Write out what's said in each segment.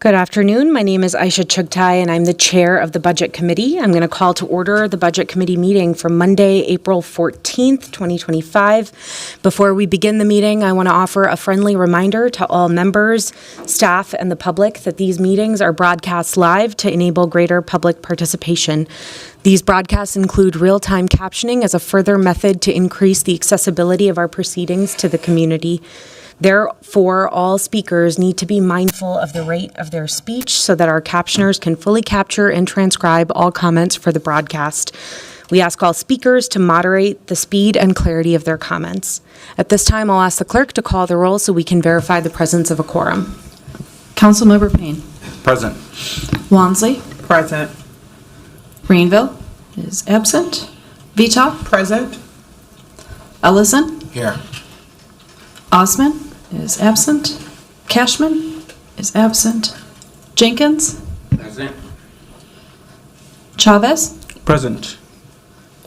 Good afternoon. My name is Aisha Chugtai, and I'm the chair of the Budget Committee. I'm going to call to order the Budget Committee meeting for Monday, April 14th, 2025. Before we begin the meeting, I want to offer a friendly reminder to all members, staff, and the public that these meetings are broadcast live to enable greater public participation. These broadcasts include real-time captioning as a further method to increase the accessibility of our proceedings to the community. Therefore, all speakers need to be mindful of the rate of their speech so that our captioners can fully capture and transcribe all comments for the broadcast. We ask all speakers to moderate the speed and clarity of their comments. At this time, I'll ask the clerk to call the roll so we can verify the presence of a quorum. Councilmember Payne. Present. Wansley. Present. Greenville is absent. Vitoff. Present. Ellison. Here. Osman is absent. Cashman is absent. Jenkins. Present. Chavez. Present.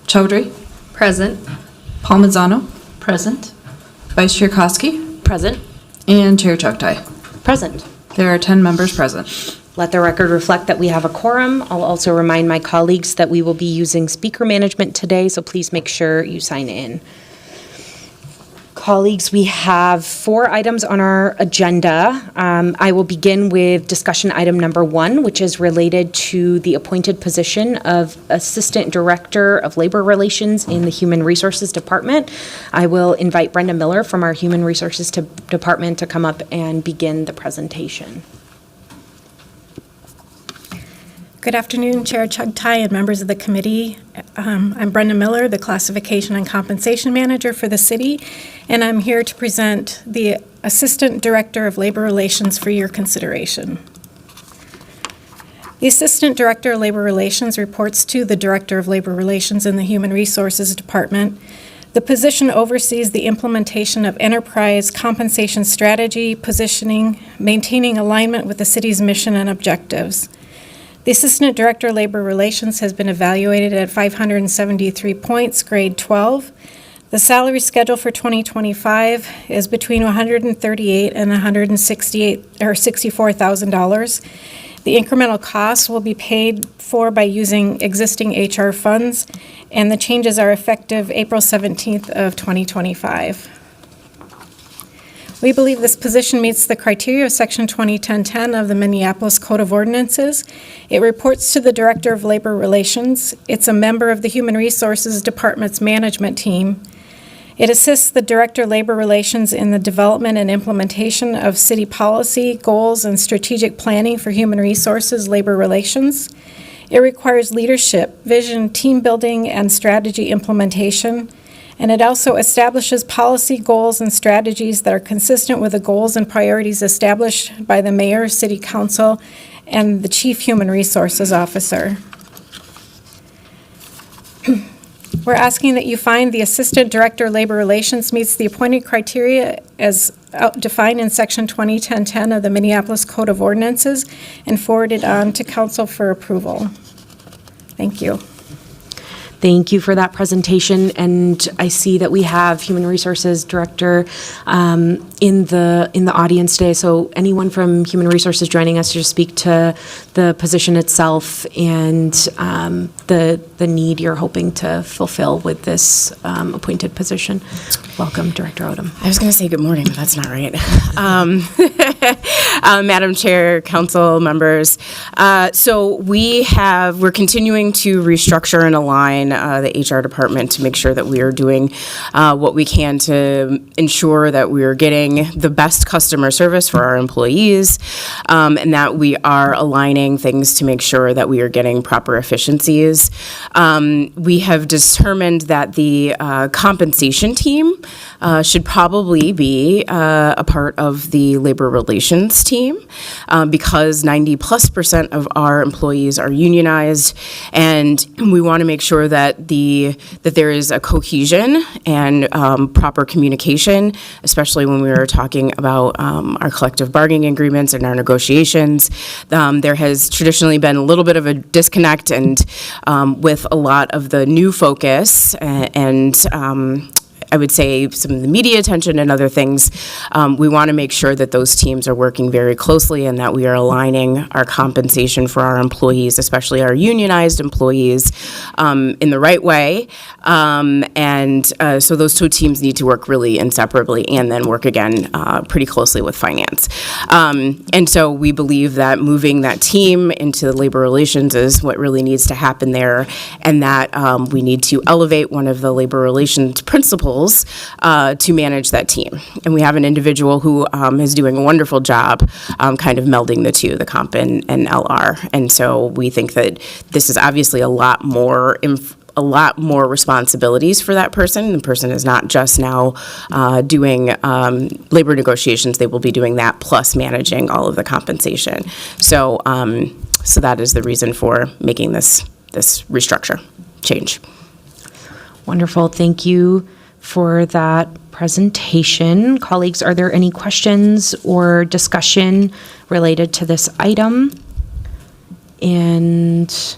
Chaudhry. Present. Palmazzano. Present. Vice Chair Koski. Present. And Chair Chugtai. Present. There are 10 members present. Let the record reflect that we have a quorum. I'll also remind my colleagues that we will be using speaker management today, so please make sure you sign in. Colleagues, we have 4 items on our agenda. I will begin with discussion item number 1, which is related to the appointed position of Assistant Director of Labor Relations in the Human Resources Department. I will invite Brenda Miller from our Human Resources Department to come up and begin the presentation. Good afternoon, Chair Chugtai and members of the committee. I'm Brenda Miller, the Classification and Compensation Manager for the city, and I'm here to present the Assistant Director of Labor Relations for your consideration. The Assistant Director of Labor Relations reports to the Director of Labor Relations in the Human Resources Department. The position oversees the implementation of enterprise compensation strategy, positioning, maintaining alignment with the city's mission and objectives. The Assistant Director of Labor Relations has been evaluated at 573 points, grade 12. The salary schedule for 2025 is between $138,000 and $64,000. The incremental costs will be paid for by using existing HR funds, and the changes are effective April 17th of 2025. We believe this position meets the criteria of Section 201010 of the Minneapolis Code of Ordinances. It reports to the Director of Labor Relations. It's a member of the Human Resources Department's management team. It assists the Director of Labor Relations in the development and implementation of city policy, goals, and strategic planning for human resources, labor relations. It requires leadership, vision, team building, and strategy implementation. And it also establishes policy goals and strategies that are consistent with the goals and priorities established by the Mayor, City Council, and the Chief Human Resources Officer. We're asking that you find the Assistant Director of Labor Relations meets the appointed criteria as defined in Section 201010 of the Minneapolis Code of Ordinances and forwarded on to Council for approval. Thank you. Thank you for that presentation, and I see that we have Human Resources Director in the audience today. So anyone from Human Resources joining us to speak to the position itself and the need you're hoping to fulfill with this appointed position. Welcome, Director Odom. I was going to say good morning, but that's not right. Madam Chair, Council members. So we're continuing to restructure and align the HR department to make sure that we are doing what we can to ensure that we are getting the best customer service for our employees, and that we are aligning things to make sure that we are getting proper efficiencies. We have determined that the compensation team should probably be a part of the labor relations team because 90+% of our employees are unionized, and we want to make sure that there is a cohesion and proper communication, especially when we are talking about our collective bargaining agreements and our negotiations. There has traditionally been a little bit of a disconnect, and with a lot of the new focus and I would say some of the media attention and other things, we want to make sure that those teams are working very closely and that we are aligning our compensation for our employees, especially our unionized employees, in the right way. So those two teams need to work really inseparably and then work again pretty closely with finance. And so we believe that moving that team into labor relations is what really needs to happen there, and that we need to elevate one of the labor relations principals to manage that team. And we have an individual who is doing a wonderful job kind of melding the two, the comp and LR. And so we think that this is obviously a lot more responsibilities for that person. The person is not just now doing labor negotiations. They will be doing that plus managing all of the compensation. So that is the reason for making this restructure change. Wonderful. Thank you for that presentation. Colleagues, are there any questions or discussion related to this item? And,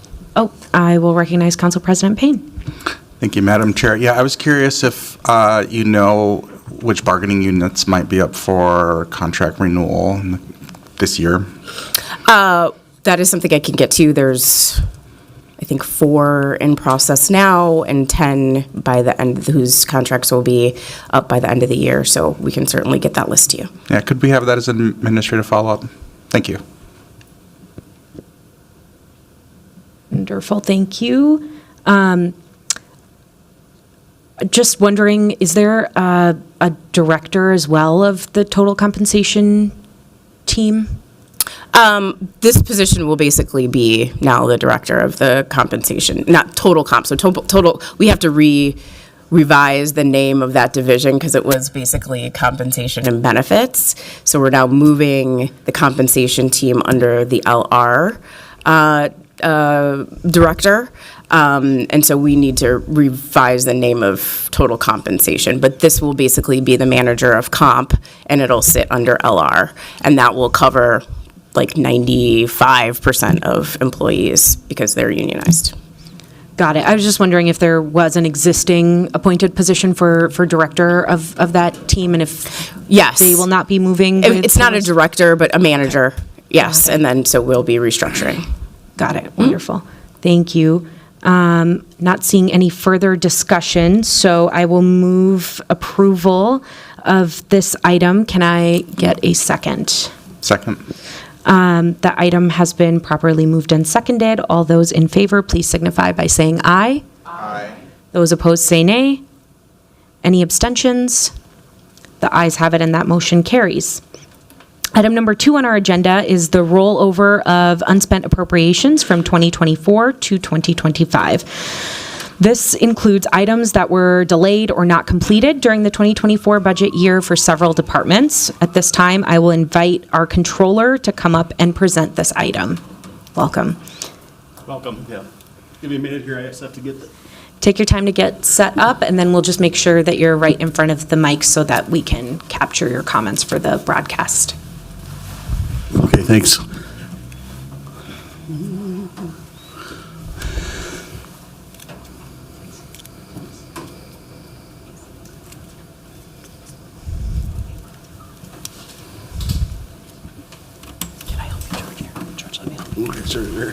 I will recognize Council President Payne. Thank you, Madam Chair. Yeah, I was curious if you know which bargaining units might be up for contract renewal this year. That is something I can get to. There's, I think, 4 in process now and 10 by the end, whose contracts will be up by the end of the year. So we can certainly get that list to you. Yeah, could we have that as an administrative follow-up? Thank you. Wonderful, thank you. Just wondering, is there a director as well of the total compensation team? This position will basically be now the director of the compensation, not total comp. So total, we have to revise the name of that division because it was basically compensation and benefits. So we're now moving the compensation team under the LR director. And so we need to revise the name of total compensation. But this will basically be the manager of comp, and it'll sit under LR. And that will cover like 95% of employees because they're unionized. Got it. I was just wondering if there was an existing appointed position for director of that team, and if Yes. they will not be moving. with It's not a those? director, but a manager. Yes. And then, so we'll be restructuring. Got it. Wonderful. Thank you. Not seeing any further discussion, so I will move approval of this item. Can I get a second? Second. The item has been properly moved and seconded. All those in favor, please signify by saying aye. Aye. Those opposed say nay. Any abstentions? The ayes have it, and that motion carries. Item number 2 on our agenda is the rollover of unspent appropriations from 2024 to 2025. This includes items that were delayed or not completed during the 2024 budget year for several departments. At this time, I will invite our controller to come up and present this item. Welcome. Welcome, yeah. Give me a minute here, I just have to get the... Take your time to get set up, and then we'll just make sure that you're right in front of the mic so that we can capture your comments for the broadcast. Okay, thanks. Can I help you, George? Here, George, let me help you. Okay, sure.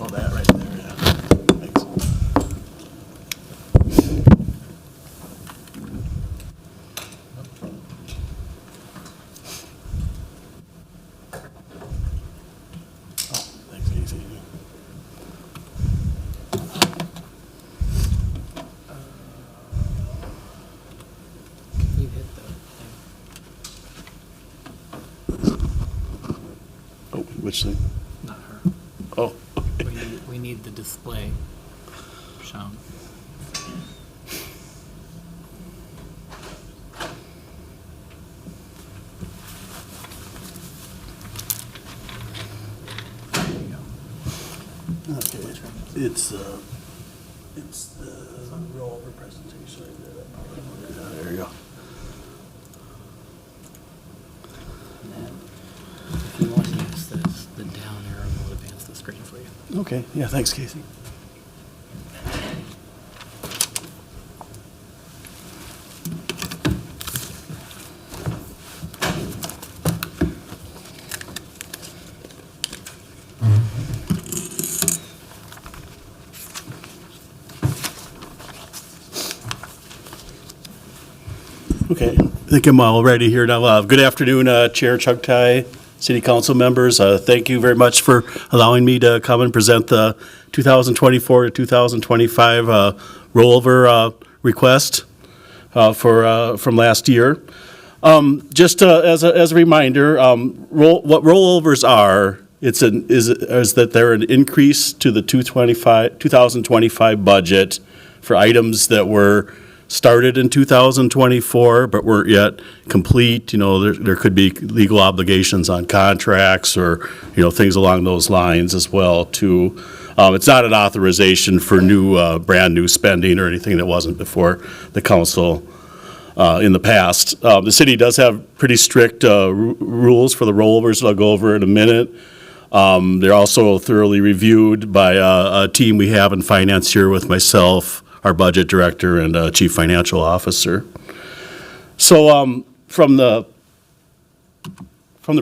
All that right there, yeah. Thanks. Thanks, Casey. You hit the thing. Oh, which thing? Not her. Oh, We need the display shown. There you go. okay. It's the rollover presentation. There you go. And then if you want to use this, the down arrow will advance the screen for you. Okay, yeah, thanks, Casey. Okay, I think I'm all ready here now. Good afternoon, Chair Chugtai, City Council members. Thank you very much for allowing me to come and present the 2024 to 2025 rollover request from last year. Just as a reminder, what rollovers are, is that they're an increase to the 2025 budget for items that were started in 2024 but weren't yet complete. You know, there could be legal obligations on contracts or, you know, things along those lines as well too. It's not an authorization for brand new spending or anything that wasn't before the council in the past. The city does have pretty strict rules for the rollovers that I'll go over in a minute. They're also thoroughly reviewed by a team we have in finance here with myself, our budget director, and chief financial officer. So from the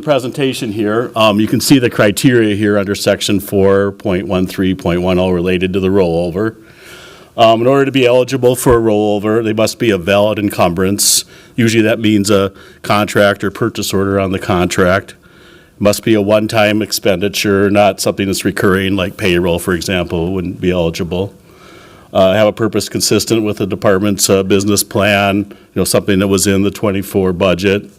presentation here, you can see the criteria here under section 4.13.10 related to the rollover. In order to be eligible for a rollover, they must be a valid encumbrance. Usually that means a contract or purchase order on the contract. It must be a one-time expenditure, not something that's recurring, like payroll, for example, wouldn't be eligible. Have a purpose consistent with the department's business plan, you know, something that was in the 24 budget.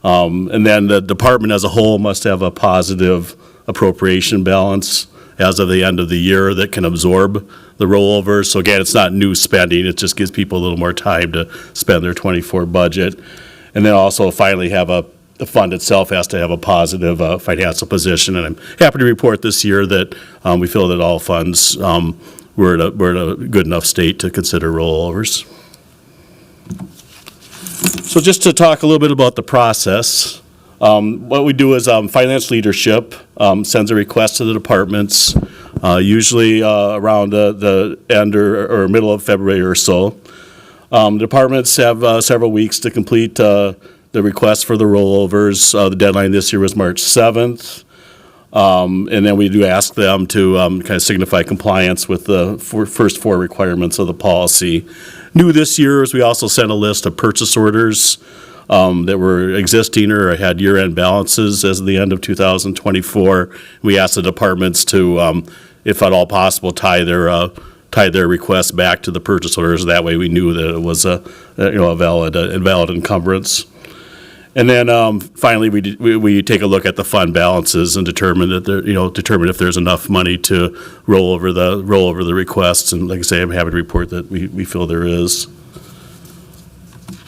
And then the department as a whole must have a positive appropriation balance as of the end of the year that can absorb the rollover. So again, it's not new spending, it just gives people a little more time to spend their 24 budget. And then also finally have the fund itself has to have a positive financial position. And I'm happy to report this year that we feel that all funds we're in a good enough state to consider rollovers. So just to talk a little bit about the process, what we do is finance leadership sends a request to the departments, usually around the end or middle of February or so. Departments have several weeks to complete the request for the rollovers. The deadline this year was March 7th. And then we do ask them to kind of signify compliance with the first four requirements of the policy. New this year is we also sent a list of purchase orders that were existing or had year-end balances as of the end of 2024. We asked the departments to, if at all possible, tie their requests back to the purchase orders. That way we knew that it was a valid encumbrance. And then finally, we take a look at the fund balances and determine if there's enough money to roll over the requests. And like I say, I'm happy to report that we feel there is.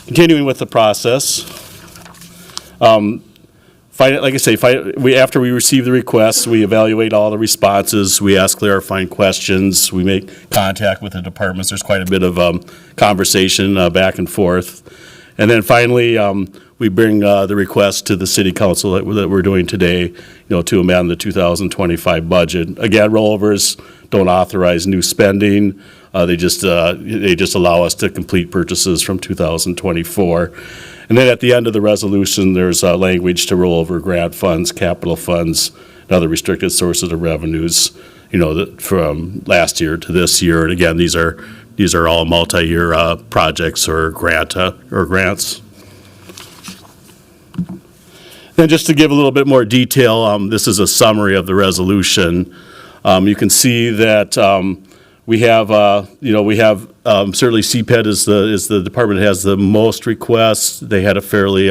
Continuing with the process, after we receive the requests, we evaluate all the responses. We ask clarifying questions. We make contact with the departments. There's quite a bit of conversation back and forth. And then finally, we bring the request to the city council that we're doing today, to amend the 2025 budget. Again, rollovers don't authorize new spending. They just allow us to complete purchases from 2024. And then at the end of the resolution, there's language to roll over grant funds, capital funds, and other restricted sources of revenues, from last year to this year. And again, these are all multi-year projects or grants. Then just to give a little bit more detail, this is a summary of the resolution. You can see that we have certainly CPED is the department that has the most requests. They had a fairly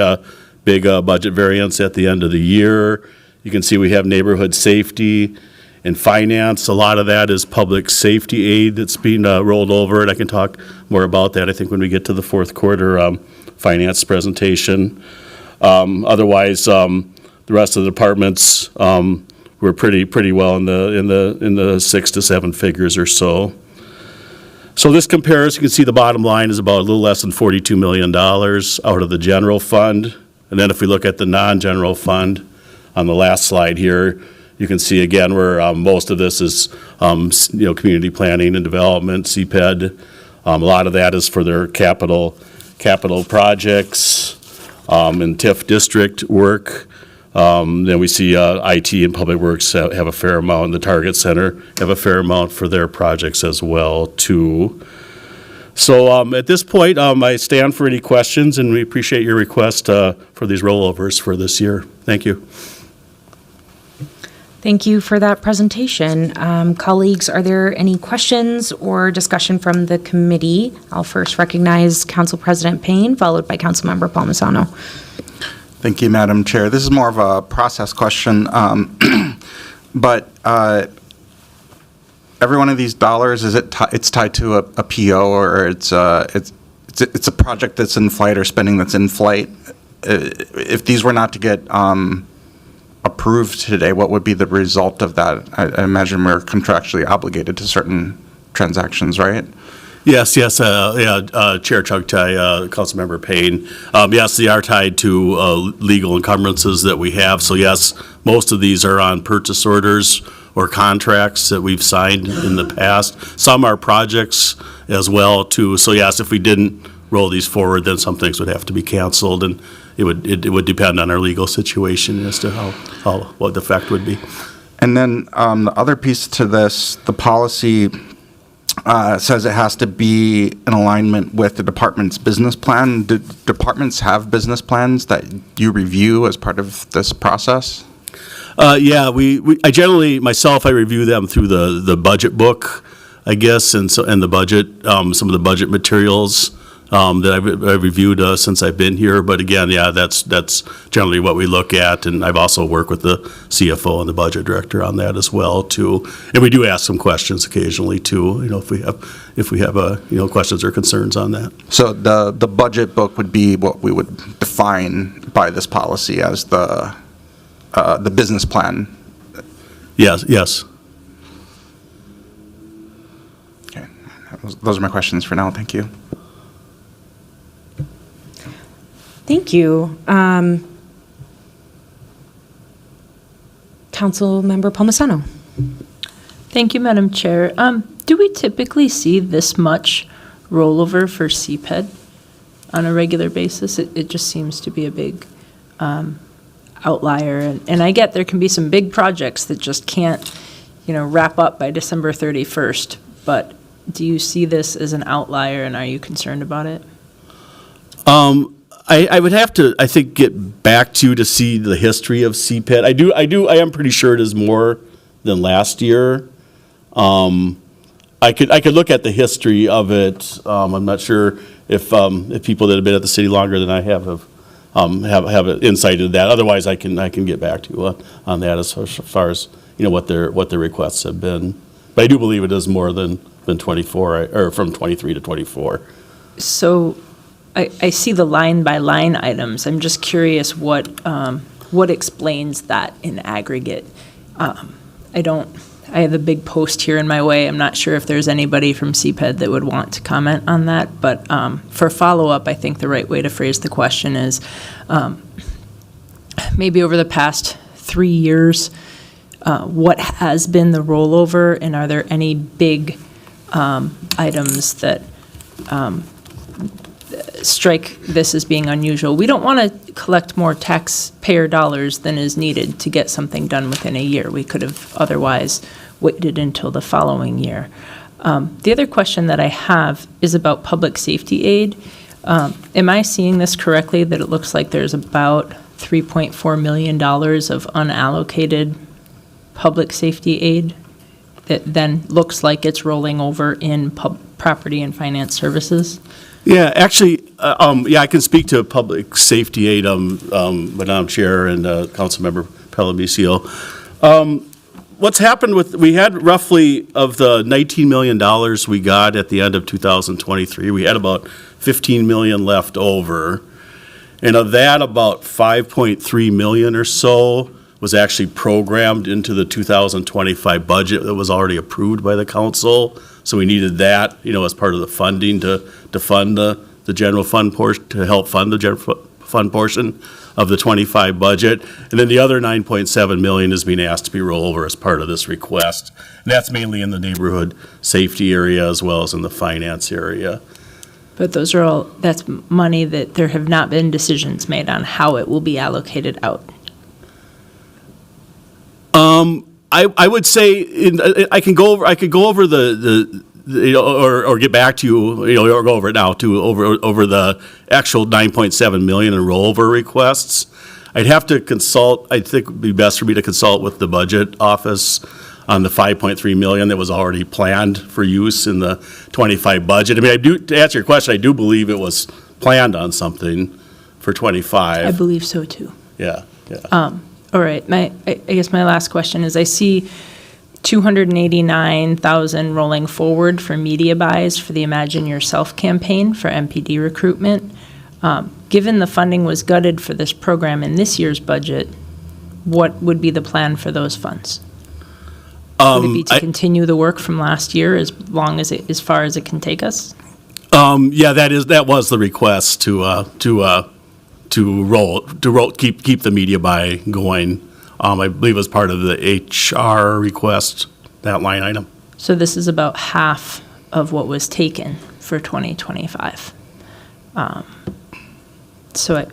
big budget variance at the end of the year. You can see we have neighborhood safety and finance. A lot of that is public safety aid that's being rolled over, and I can talk more about that, I think, when we get to the fourth quarter finance presentation. Otherwise, the rest of the departments were pretty well in the 6 to 7 figures or so. So this compares. You can see the bottom line is about a little less than $42 million out of the general fund, and then if we look at the non-general fund on the last slide here, you can see again where most of this is community planning and development, CPED. A lot of that is for their capital projects. And TIF district work. Then we see IT and Public Works have a fair amount, and the Target Center have a fair amount for their projects as well, too. So at this point, I stand for any questions, and we appreciate your request for these rollovers for this year. Thank you. Thank you for that presentation. Colleagues, are there any questions or discussion from the committee? I'll first recognize Council President Payne, followed by Councilmember Palmisano. Thank you, Madam Chair. This is more of a process question, but every one of these dollars, it's tied to a PO, or it's a project that's in flight or spending that's in flight. If these were not to get approved today, what would be the result of that? I imagine we're contractually obligated to certain transactions, right? Yes, Chair Chugtai, Councilmember Payne. Yes, they are tied to legal encumbrances that we have. So yes, most of these are on purchase orders or contracts that we've signed in the past. Some are projects as well too. So yes, if we didn't roll these forward, then some things would have to be canceled, and it would depend on our legal situation as to what the effect would be. And then the other piece to this, the policy says it has to be in alignment with the department's business plan. Do departments have business plans that you review as part of this process? Yeah, I generally, myself, I review them through the budget book, I guess, and the budget, some of the budget materials that I've reviewed since I've been here. But again, yeah, that's generally what we look at, and I've also worked with the CFO and the budget director on that as well too. And we do ask some questions occasionally too. If we have questions or concerns on that. So the budget book would be what we would define by this policy as the business plan. Yes. Okay, those are my questions for now. Thank you. Thank you. Councilmember Palmisano. Thank you, Madam Chair. Do we typically see this much rollover for CPED on a regular basis? It just seems to be a big outlier. And I get there can be some big projects that just can't, wrap up by December 31st. But do you see this as an outlier, and are you concerned about it? I would have to, I think, get back to see the history of CPED. I am pretty sure it is more than last year. I could look at the history of it. I'm not sure if people that have been at the city longer than I have insight into that. Otherwise, I can get back to you on that as far as what their requests have been. But I do believe it is more than 24, or from 23 to 24. So I see the line-by-line items. I'm just curious what explains that in aggregate. I have a big post here in my way. I'm not sure if there's anybody from CPED that would want to comment on that, but for follow-up, I think the right way to phrase the question is maybe over the past 3 years, what has been the rollover, and are there any big items that strike this as being unusual? We don't want to collect more taxpayer dollars than is needed to get something done within a year. We could have otherwise waited until the following year. The other question that I have is about public safety aid. Am I seeing this correctly, that it looks like there's about $3.4 million of unallocated public safety aid that then looks like it's rolling over in property and finance services? Yeah, actually, I can speak to public safety aid, Madam Chair and Councilmember Palamisano. What's happened we had roughly, of the $19 million we got at the end of 2023, we had about $15 million left over. And of that, about $5.3 million or so was actually programmed into the 2025 budget that was already approved by the council. So we needed that, as part of the funding to fund the general fund portion, to help fund the general fund portion of the 25 budget. And then the other $9.7 million is being asked to be rolled over as part of this request. And that's mainly in the neighborhood safety area as well as in the finance area. But that's money that there have not been decisions made on how it will be allocated out. I would say I could go over the or get back to you, or go over it now, over the actual 9.7 million in rollover requests. I'd have to consult, I think it would be best for me to consult with the budget office on the 5.3 million that was already planned for use in the 25 budget. I mean, to answer your question, I do believe it was planned on something for 25. I believe so too. Yeah. All right, I guess my last question is, I see 289,000 rolling forward for media buys for the Imagine Yourself campaign for MPD recruitment. Given the funding was gutted for this program in this year's budget, what would be the plan for those funds? Would it be to continue the work from last year as far as it can take us? Yeah, that was the request to keep the media buy going. I believe it was part of the HR request, that line item. So this is about half of what was taken for 2025. So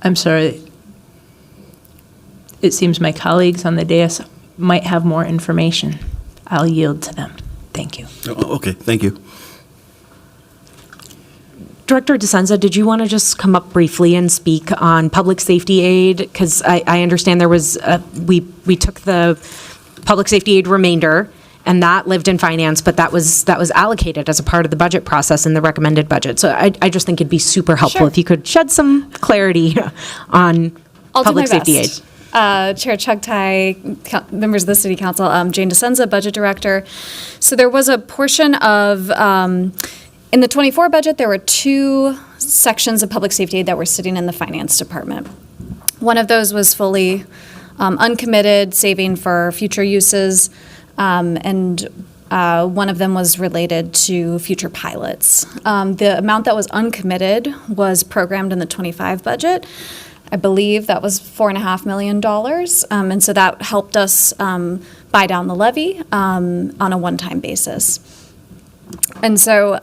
I'm sorry. It seems my colleagues on the dais might have more information. I'll yield to them. Thank you. Okay, thank you. Director DeSenza, did you want to just come up briefly and speak on public safety aid? Because I understand there was, we took the public safety aid remainder, and that lived in finance, but that was allocated as a part of the budget process in the recommended budget. So I just think it'd be super helpful if you could shed some clarity on public safety aid. Chair Chugtai, members of the City Council, Jane DeSenza, Budget Director. So there was a portion of, in the 24 budget, there were two sections of public safety aid that were sitting in the Finance Department. One of those was fully uncommitted, saving for future uses, and one of them was related to future pilots. The amount that was uncommitted was programmed in the 25 budget. I believe that was $4.5 million, and so that helped us buy down the levy on a one-time basis. And so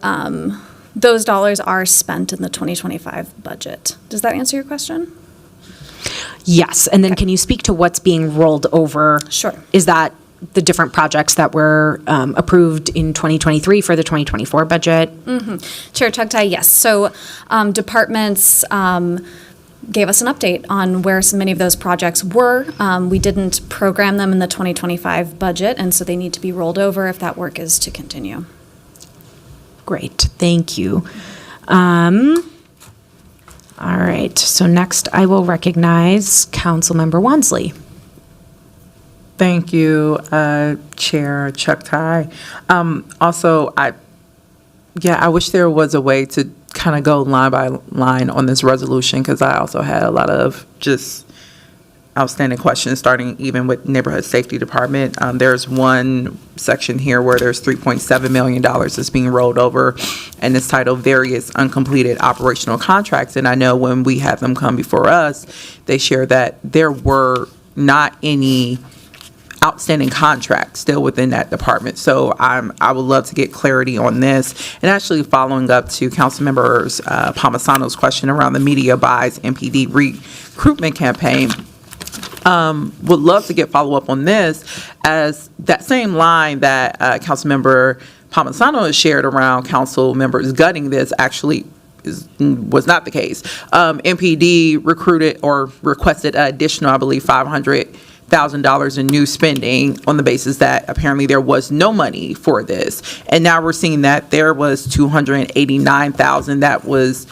those dollars are spent in the 2025 budget. Does that answer your question? Yes, and then can you speak to what's being rolled over? Sure. Is that the different projects that were approved in 2023 for the 2024 budget? Chair Chugtai, yes. So departments gave us an update on where so many of those projects were. We didn't program them in the 2025 budget, and so they need to be rolled over if that work is to continue. Great, thank you. All right, so next I will recognize Councilmember Wansley. Thank you, Chair Chugtai. Also, I wish there was a way to kind of go line by line on this resolution, because I also had a lot of just outstanding questions, starting even with Neighborhood Safety Department. There's one section here where there's $3.7 million that's being rolled over, and it's titled Various Uncompleted Operational Contracts. And I know when we had them come before us, they shared that there were not any outstanding contracts still within that department. So I would love to get clarity on this. And actually following up to Councilmember Palmisano's question around the media buys MPD recruitment campaign, would love to get follow-up on this, as that same line that Councilmember Palmisano has shared around council members gutting this actually was not the case. MPD recruited or requested additional, I believe, $500,000 in new spending on the basis that apparently there was no money for this. And now we're seeing that there was $289,000 that was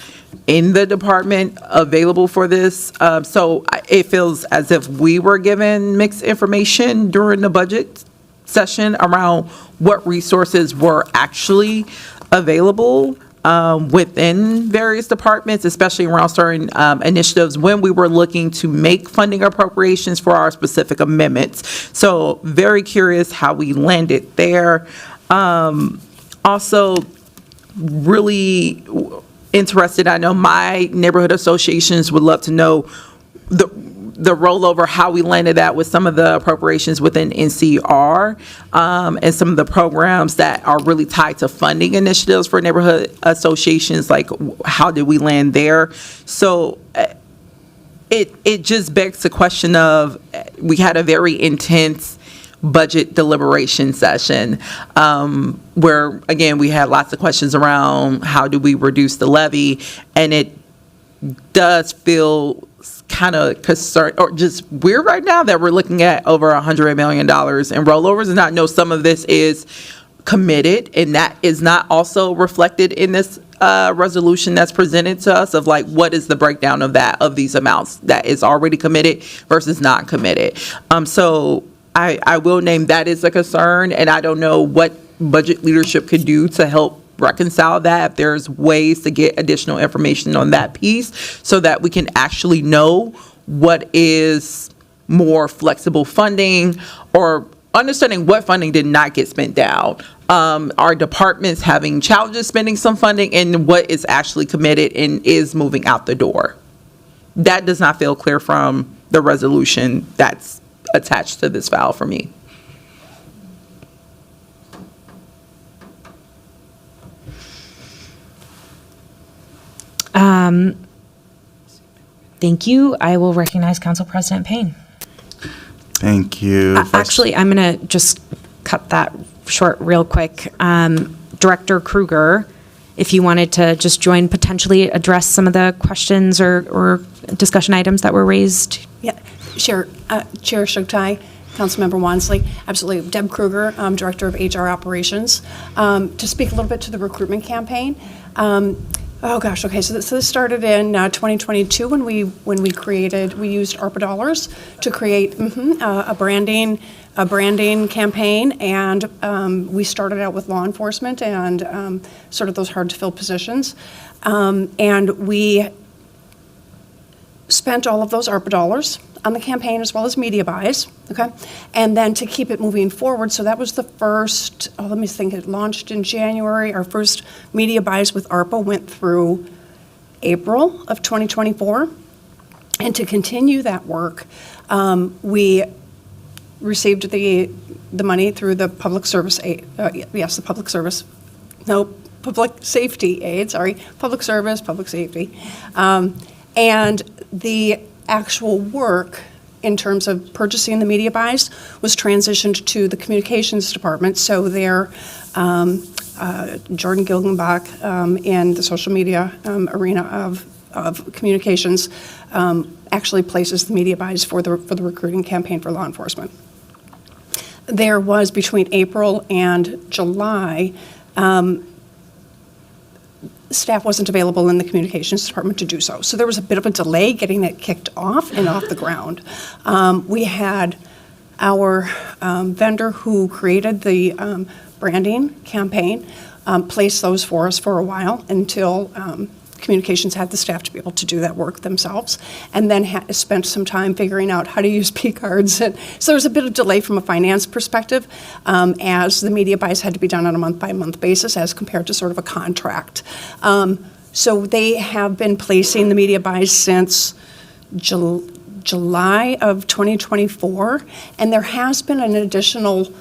in the department available for this. So it feels as if we were given mixed information during the budget session around what resources were actually available within various departments, especially around certain initiatives when we were looking to make funding appropriations for our specific amendments. So very curious how we landed there. Also, really interested, I know my neighborhood associations would love to know the rollover, how we landed that with some of the appropriations within NCR, and some of the programs that are really tied to funding initiatives for neighborhood associations, like how did we land there? So it just begs the question of we had a very intense budget deliberation session, where, again, we had lots of questions around how do we reduce the levy, and it does feel kind of concerned or just weird right now that we're looking at over $100 million in rollovers, and I know some of this is committed, and that is not also reflected in this resolution that's presented to us of like, what is the breakdown of that, of these amounts that is already committed versus not committed. So I will name that as a concern, and I don't know what budget leadership could do to help reconcile that, if there's ways to get additional information on that piece so that we can actually know what is more flexible funding, or understanding what funding did not get spent down. Are departments having challenges spending some funding, and what is actually committed and is moving out the door? That does not feel clear from the resolution that's attached to this file for me. Thank you. I will recognize Council President Payne. Thank you. Actually, I'm going to just cut that short real quick. Director Kruger, if you wanted to just join, potentially address some of the questions or discussion items that were raised. Yeah, Chair Shugtai, Councilmember Wansley, absolutely. Deb Kruger, Director of HR Operations. To speak a little bit to the recruitment campaign. Oh gosh, okay, so this started in 2022 when we used ARPA dollars to create a branding campaign, and we started out with law enforcement and sort of those hard to fill positions, and we spent all of those ARPA dollars on the campaign as well as media buys, okay? And then to keep it moving forward, so that was the first, let me think, it launched in January. Our first media buys with ARPA went through April of 2024. And to continue that work, we received the money through the public safety aid, public safety. And the actual work in terms of purchasing the media buys was transitioned to the communications department. So there, Jordan Gilgenbach in the social media arena of communications actually places the media buys for the recruiting campaign for law enforcement. There was between April and July, staff wasn't available in the communications department to do so. So there was a bit of a delay getting it kicked off and off the ground. We had our vendor who created the branding campaign place those for us for a while until communications had the staff to be able to do that work themselves, and then spent some time figuring out how to use P cards. And so there was a bit of delay from a finance perspective, as the media buys had to be done on a month-by-month basis as compared to sort of a contract. So they have been placing the media buys since July of 2024, and there has been an additional,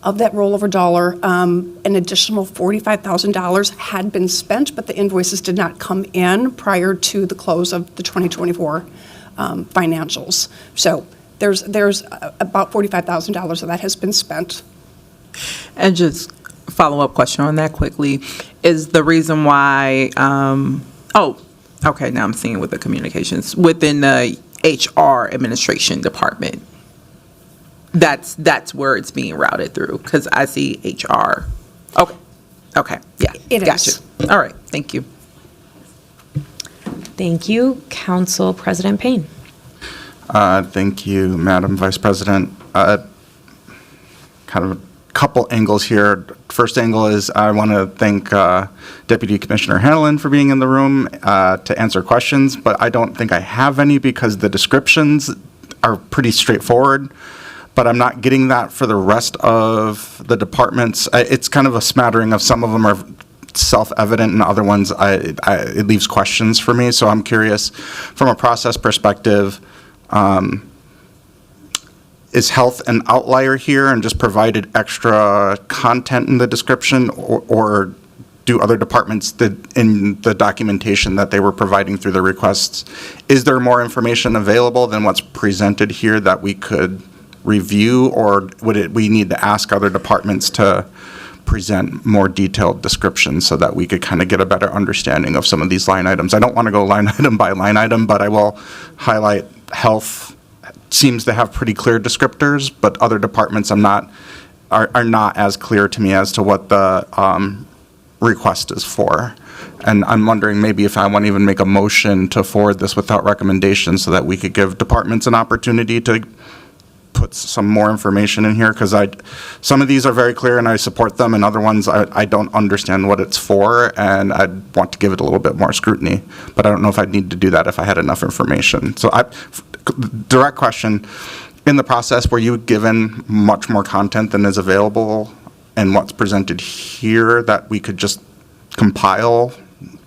of that rollover dollar, an additional $45,000 had been spent, but the invoices did not come in prior to the close of the 2024 financials. So there's about $45,000 of that has been spent. And just follow-up question on that quickly, is the reason why, okay, now I'm seeing it with the communications, within the HR administration department. That's where it's being routed through, because I see HR. Okay, yeah. It gotcha. is. All right, thank you. Thank you. Council President Payne. Thank you, Madam Vice President. Kind of a couple angles here. First angle is I want to thank Deputy Commissioner Hanlon for being in the room to answer questions, but I don't think I have any because the descriptions are pretty straightforward. But I'm not getting that for the rest of the departments. It's kind of a smattering of, some of them are self-evident and other ones it leaves questions for me. So I'm curious, from a process perspective, is health an outlier here and just provided extra content in the description, or do other departments did in the documentation that they were providing through the requests. Is there more information available than what's presented here that we could review, or we need to ask other departments to present more detailed descriptions so that we could kind of get a better understanding of some of these line items? I don't want to go line item by line item, but I will highlight health seems to have pretty clear descriptors, but other departments are not as clear to me as to what the request is for. And I'm wondering maybe if I want to even make a motion to forward this without recommendation so that we could give departments an opportunity to put some more information in here, because some of these are very clear and I support them, and other ones I don't understand what it's for, and I'd want to give it a little bit more scrutiny. But I don't know if I'd need to do that if I had enough information. So direct question, in the process, were you given much more content than is available and what's presented here that we could just compile,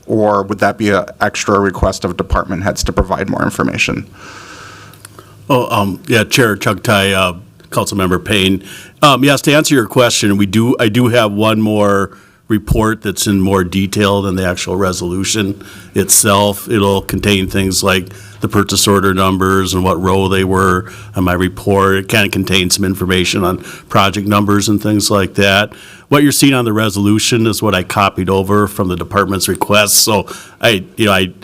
or would that be an extra request of department heads to provide more information? Yeah, Chair Chugtai, Councilmember Payne. Yes, to answer your question, I do have one more report that's in more detail than the actual resolution itself. It'll contain things like the purchase order numbers and what row they were on my report. It kind of contains some information on project numbers and things like that. What you're seeing on the resolution is what I copied over from the department's request. So I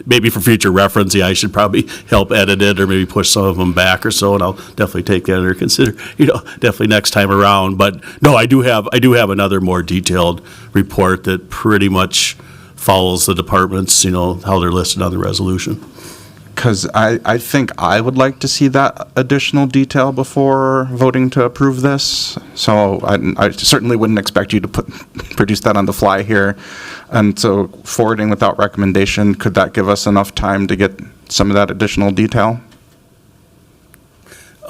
maybe for future reference, I should probably help edit it or maybe push some of them back or so, and I'll definitely take that under consider, definitely next time around. But no, I do have another more detailed report that pretty much follows the departments, how they're listed on the resolution. Because I think I would like to see that additional detail before voting to approve this. So I certainly wouldn't expect you to produce that on the fly here. And so forwarding without recommendation, could that give us enough time to get some of that additional detail?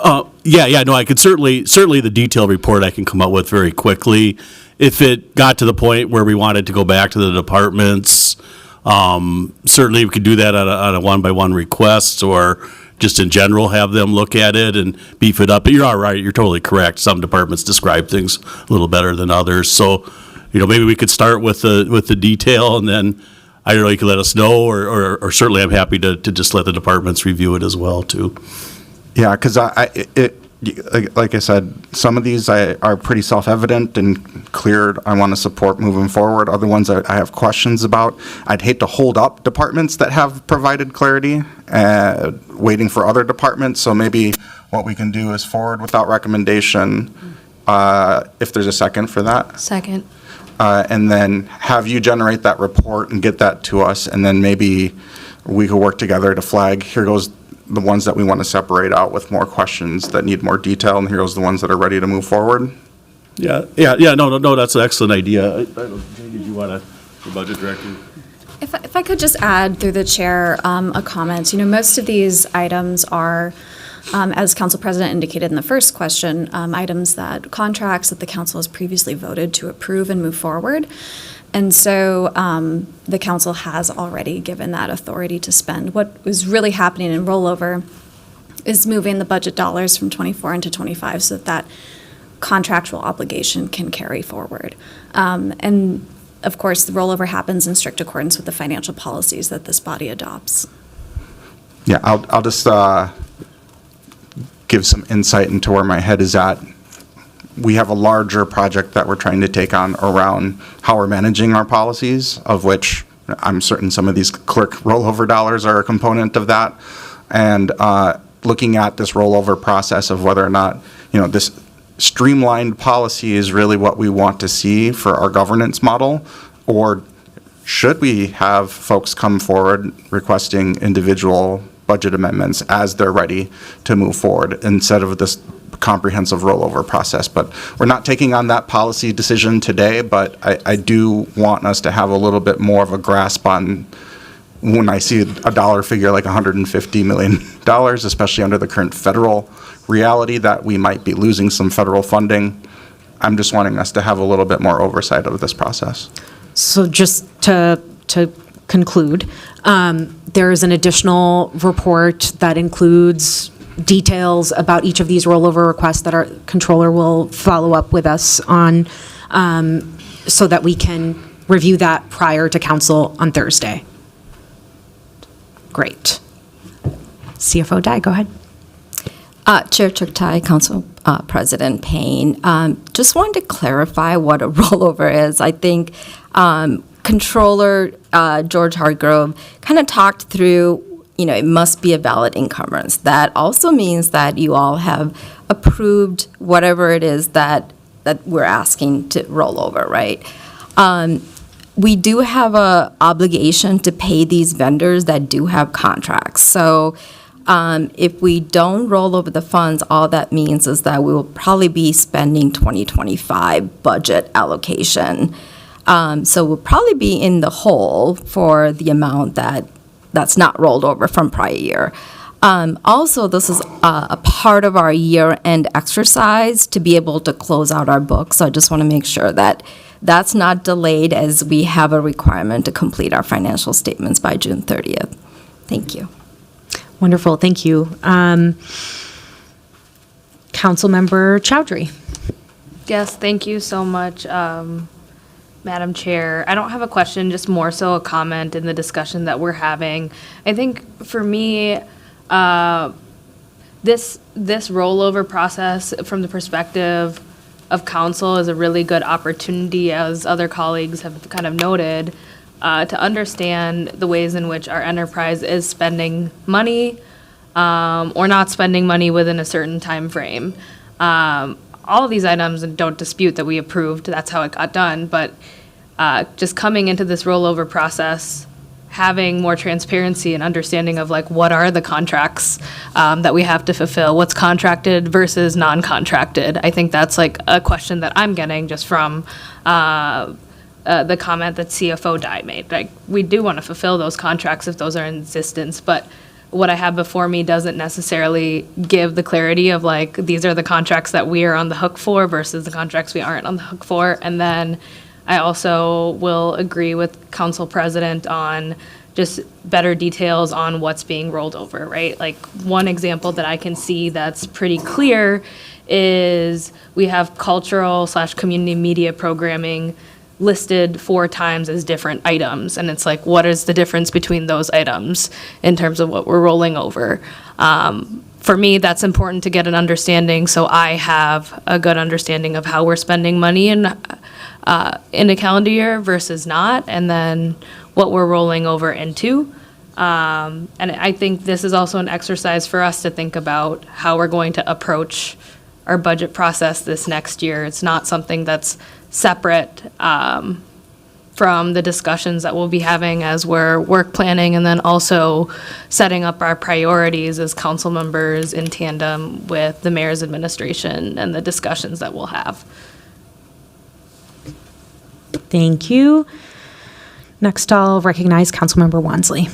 No, I could certainly the detailed report I can come up with very quickly. If it got to the point where we wanted to go back to the departments, certainly we could do that on a one-by-one request, or just in general have them look at it and beef it up. But you're all right. You're totally correct. Some departments describe things a little better than others. So, maybe we could start with the detail, and then I don't know. You can let us know, or certainly I'm happy to just let the departments review it as well too. Yeah, because like I said, some of these are pretty self-evident and clear. I want to support moving forward. Other ones I have questions about. I'd hate to hold up departments that have provided clarity, waiting for other departments. So maybe what we can do is forward without recommendation, if there's a second for that. Second. And then have you generate that report and get that to us, and then maybe we could work together to flag, here goes the ones that we want to separate out with more questions that need more detail, and here's the ones that are ready to move forward. No, that's an excellent idea. Did you want the budget director? If I could just add through the chair a comment. Most of these items are, as Council President indicated in the first question, contracts that the council has previously voted to approve and move forward. And so the council has already given that authority to spend. What was really happening in rollover is moving the budget dollars from 24 into 25 so that contractual obligation can carry forward. And of course, the rollover happens in strict accordance with the financial policies that this body adopts. Yeah, I'll just give some insight into where my head is at. We have a larger project that we're trying to take on around how we're managing our policies, of which I'm certain some of these clerk rollover dollars are a component of that. And looking at this rollover process of whether or not, this streamlined policy is really what we want to see for our governance model, or should we have folks come forward requesting individual budget amendments as they're ready to move forward instead of this comprehensive rollover process. But we're not taking on that policy decision today, but I do want us to have a little bit more of a grasp on when I see a dollar figure like $150 million, especially under the current federal reality that we might be losing some federal funding. I'm just wanting us to have a little bit more oversight of this process. So just to conclude, there is an additional report that includes details about each of these rollover requests that our controller will follow up with us on, so that we can review that prior to council on Thursday? Great. CFO Dai, go ahead. Chair Chuktai, Council President Payne, just wanted to clarify what a rollover is. I think Controller George Hargrove kind of talked through, it must be a valid encumbrance. That also means that you all have approved whatever it is that we're asking to roll over, right? We do have a obligation to pay these vendors that do have contracts. So if we don't roll over the funds, all that means is that we will probably be spending 2025 budget allocation. So we'll probably be in the hole for the amount that's not rolled over from prior year. Also, this is a part of our year-end exercise to be able to close out our books. So I just want to make sure that that's not delayed as we have a requirement to complete our financial statements by June 30th. Thank you. Wonderful, thank you. Councilmember Chowdhury. Yes, thank you so much, Madam Chair. I don't have a question, just more so a comment in the discussion that we're having. I think for me, this rollover process from the perspective of council is a really good opportunity, as other colleagues have kind of noted, to understand the ways in which our enterprise is spending money or not spending money within a certain time frame. All of these items, and don't dispute that we approved, that's how it got done, but just coming into this rollover process, having more transparency and understanding of like what are the contracts that we have to fulfill, what's contracted versus non-contracted. I think that's like a question that I'm getting just from the comment that CFO Dai made. Like, we do want to fulfill those contracts if those are in existence, but what I have before me doesn't necessarily give the clarity of like, these are the contracts that we are on the hook for versus the contracts we aren't on the hook for. And then I also will agree with Council President on just better details on what's being rolled over, right? Like, one example that I can see that's pretty clear is we have cultural/community media programming listed 4 times as different items. And it's like, what is the difference between those items in terms of what we're rolling over? For me, that's important to get an understanding, so I have a good understanding of how we're spending money in a calendar year versus not, and then what we're rolling over into. And I think this is also an exercise for us to think about how we're going to approach our budget process this next year. It's not something that's separate from the discussions that we'll be having as we're work planning, and then also setting up our priorities as council members in tandem with the mayor's administration and the discussions that we'll have. Thank you. Next, I'll recognize Councilmember Wansley.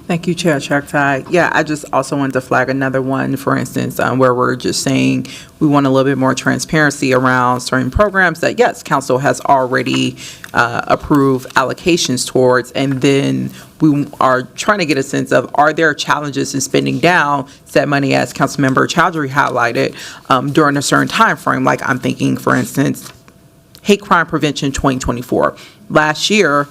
Thank you, Chair Chuktai. Yeah, I just also wanted to flag another one, for instance, where we're just saying we want a little bit more transparency around certain programs that, yes, council has already approved allocations towards, and then we are trying to get a sense of, are there challenges in spending down said money, as Councilmember Chowdhury highlighted, during a certain time frame? Like, I'm thinking, for instance, hate crime prevention 2024. Last year,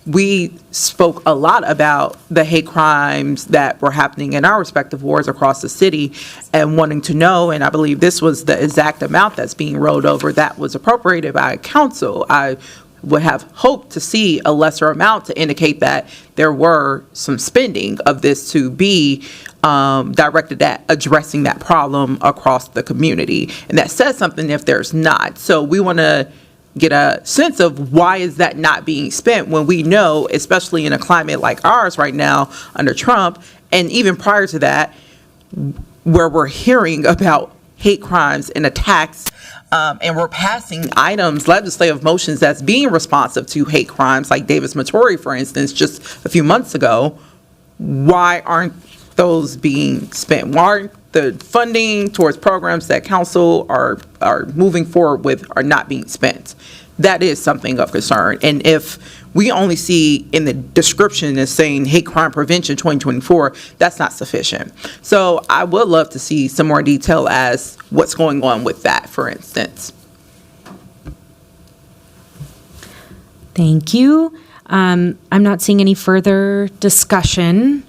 we spoke a lot about the hate crimes that were happening in our respective wards across the city, and wanting to know, and I believe this was the exact amount that's being rolled over that was appropriated by council. I would have hoped to see a lesser amount to indicate that there were some spending of this to be directed at addressing that problem across the community. And that says something if there's not. So we want to get a sense of why is that not being spent, when we know, especially in a climate like ours right now under Trump, and even prior to that, where we're hearing about hate crimes and attacks, and we're passing items, legislative motions that's being responsive to hate crimes, like Davis Matori, for instance, just a few months ago. Why aren't those being spent? Why aren't the funding towards programs that council are moving forward with are not being spent? That is something of concern. And if we only see in the description as saying hate crime prevention 2024, that's not sufficient. So I would love to see some more detail as what's going on with that, for instance. Thank you. I'm not seeing any further discussion.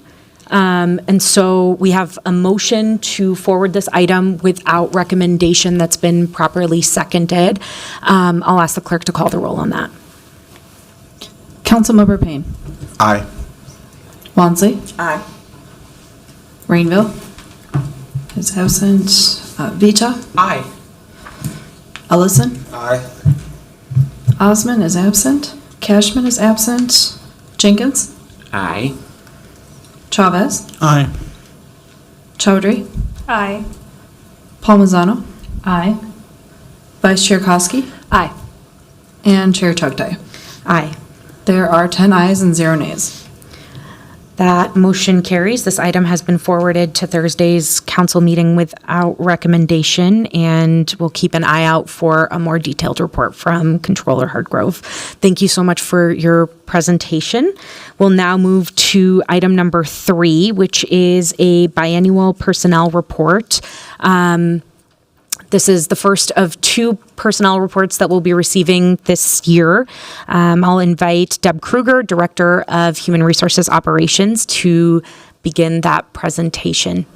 And so we have a motion to forward this item without recommendation that's been properly seconded. I'll ask the clerk to call the roll on that. Councilmember Payne. Aye. Wansley. Aye. Rainville is absent. Vita. Aye. Ellison. Aye. Osman is absent. Cashman is absent. Jenkins. Aye. Chavez. Aye. Chowdhury. Aye. Palmazano. Aye. Vice Chair Koski. Aye. And Chair Chugtai. Aye. There are 10 ayes and 0 nays. That motion carries. This item has been forwarded to Thursday's council meeting without recommendation, and we'll keep an eye out for a more detailed report from Controller Hardgrove. Thank you so much for your presentation. We'll now move to item number 3, which is a biannual personnel report. This is the first of 2 personnel reports that we'll be receiving this year. I'll invite Deb Kruger, Director of Human Resources Operations, to begin that presentation.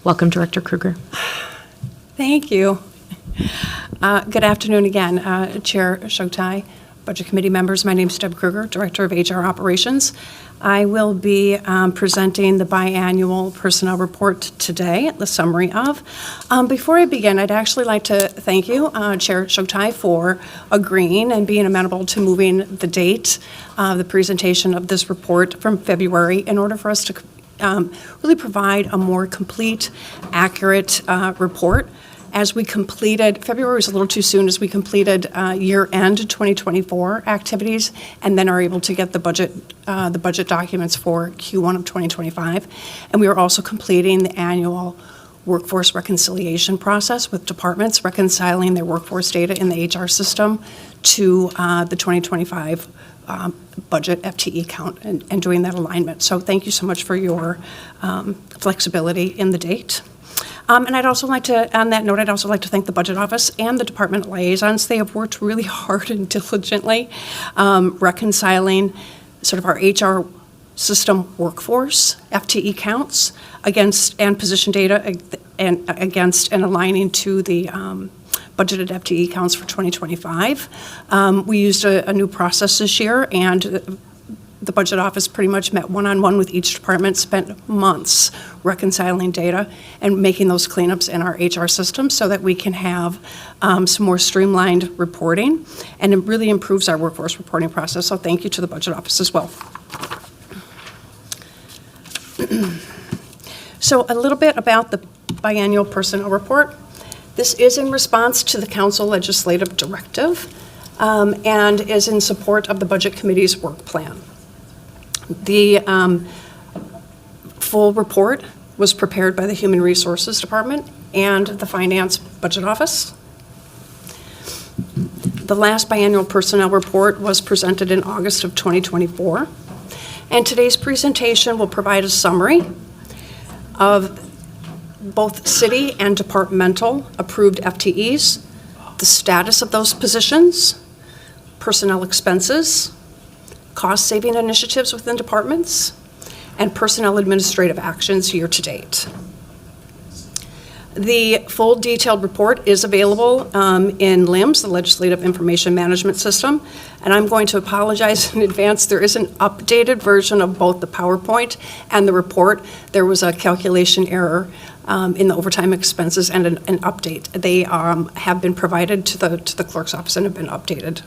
Welcome, Director Kruger. Thank you. Good afternoon again, Chair Chugtai, Budget Committee members. My name is Deb Kruger, Director of HR Operations. I will be presenting the biannual personnel report today, the summary of. Before I begin, I'd actually like to thank you, Chair Chugtai, for agreeing and being amenable to moving the date of the presentation of this report from February in order for us to really provide a more complete, accurate report. As we completed, February was a little too soon, as we completed year-end 2024 activities, and then are able to get the budget documents for Q1 of 2025. And we are also completing the annual workforce reconciliation process with departments, reconciling their workforce data in the HR system to the 2025 budget FTE count and doing that alignment. So thank you so much for your flexibility in the date. And I'd also like to, on that note, I'd also like to thank the Budget Office and the Department liaisons. They have worked really hard and diligently reconciling sort of our HR system workforce, FTE counts, against, and position data and against and aligning to the budgeted FTE counts for 2025. We used a new process this year, and the Budget Office pretty much met one-on-one with each department, spent months reconciling data and making those cleanups in our HR system so that we can have some more streamlined reporting, and it really improves our workforce reporting process. So thank you to the Budget Office as well. So a little bit about the biannual personnel report. This is in response to the Council legislative directive and is in support of the Budget Committee's work plan. The full report was prepared by the Human Resources Department and the Finance Budget Office. The last biannual personnel report was presented in August of 2024. And today's presentation will provide a summary of both city and departmental approved FTEs, the status of those positions, personnel expenses, cost-saving initiatives within departments, and personnel administrative actions year-to-date. The full detailed report is available in LIMS, the Legislative Information Management System, and I'm going to apologize in advance. There is an updated version of both the PowerPoint and the report. There was a calculation error in the overtime expenses and an update. They have been provided to the clerk's office and have been updated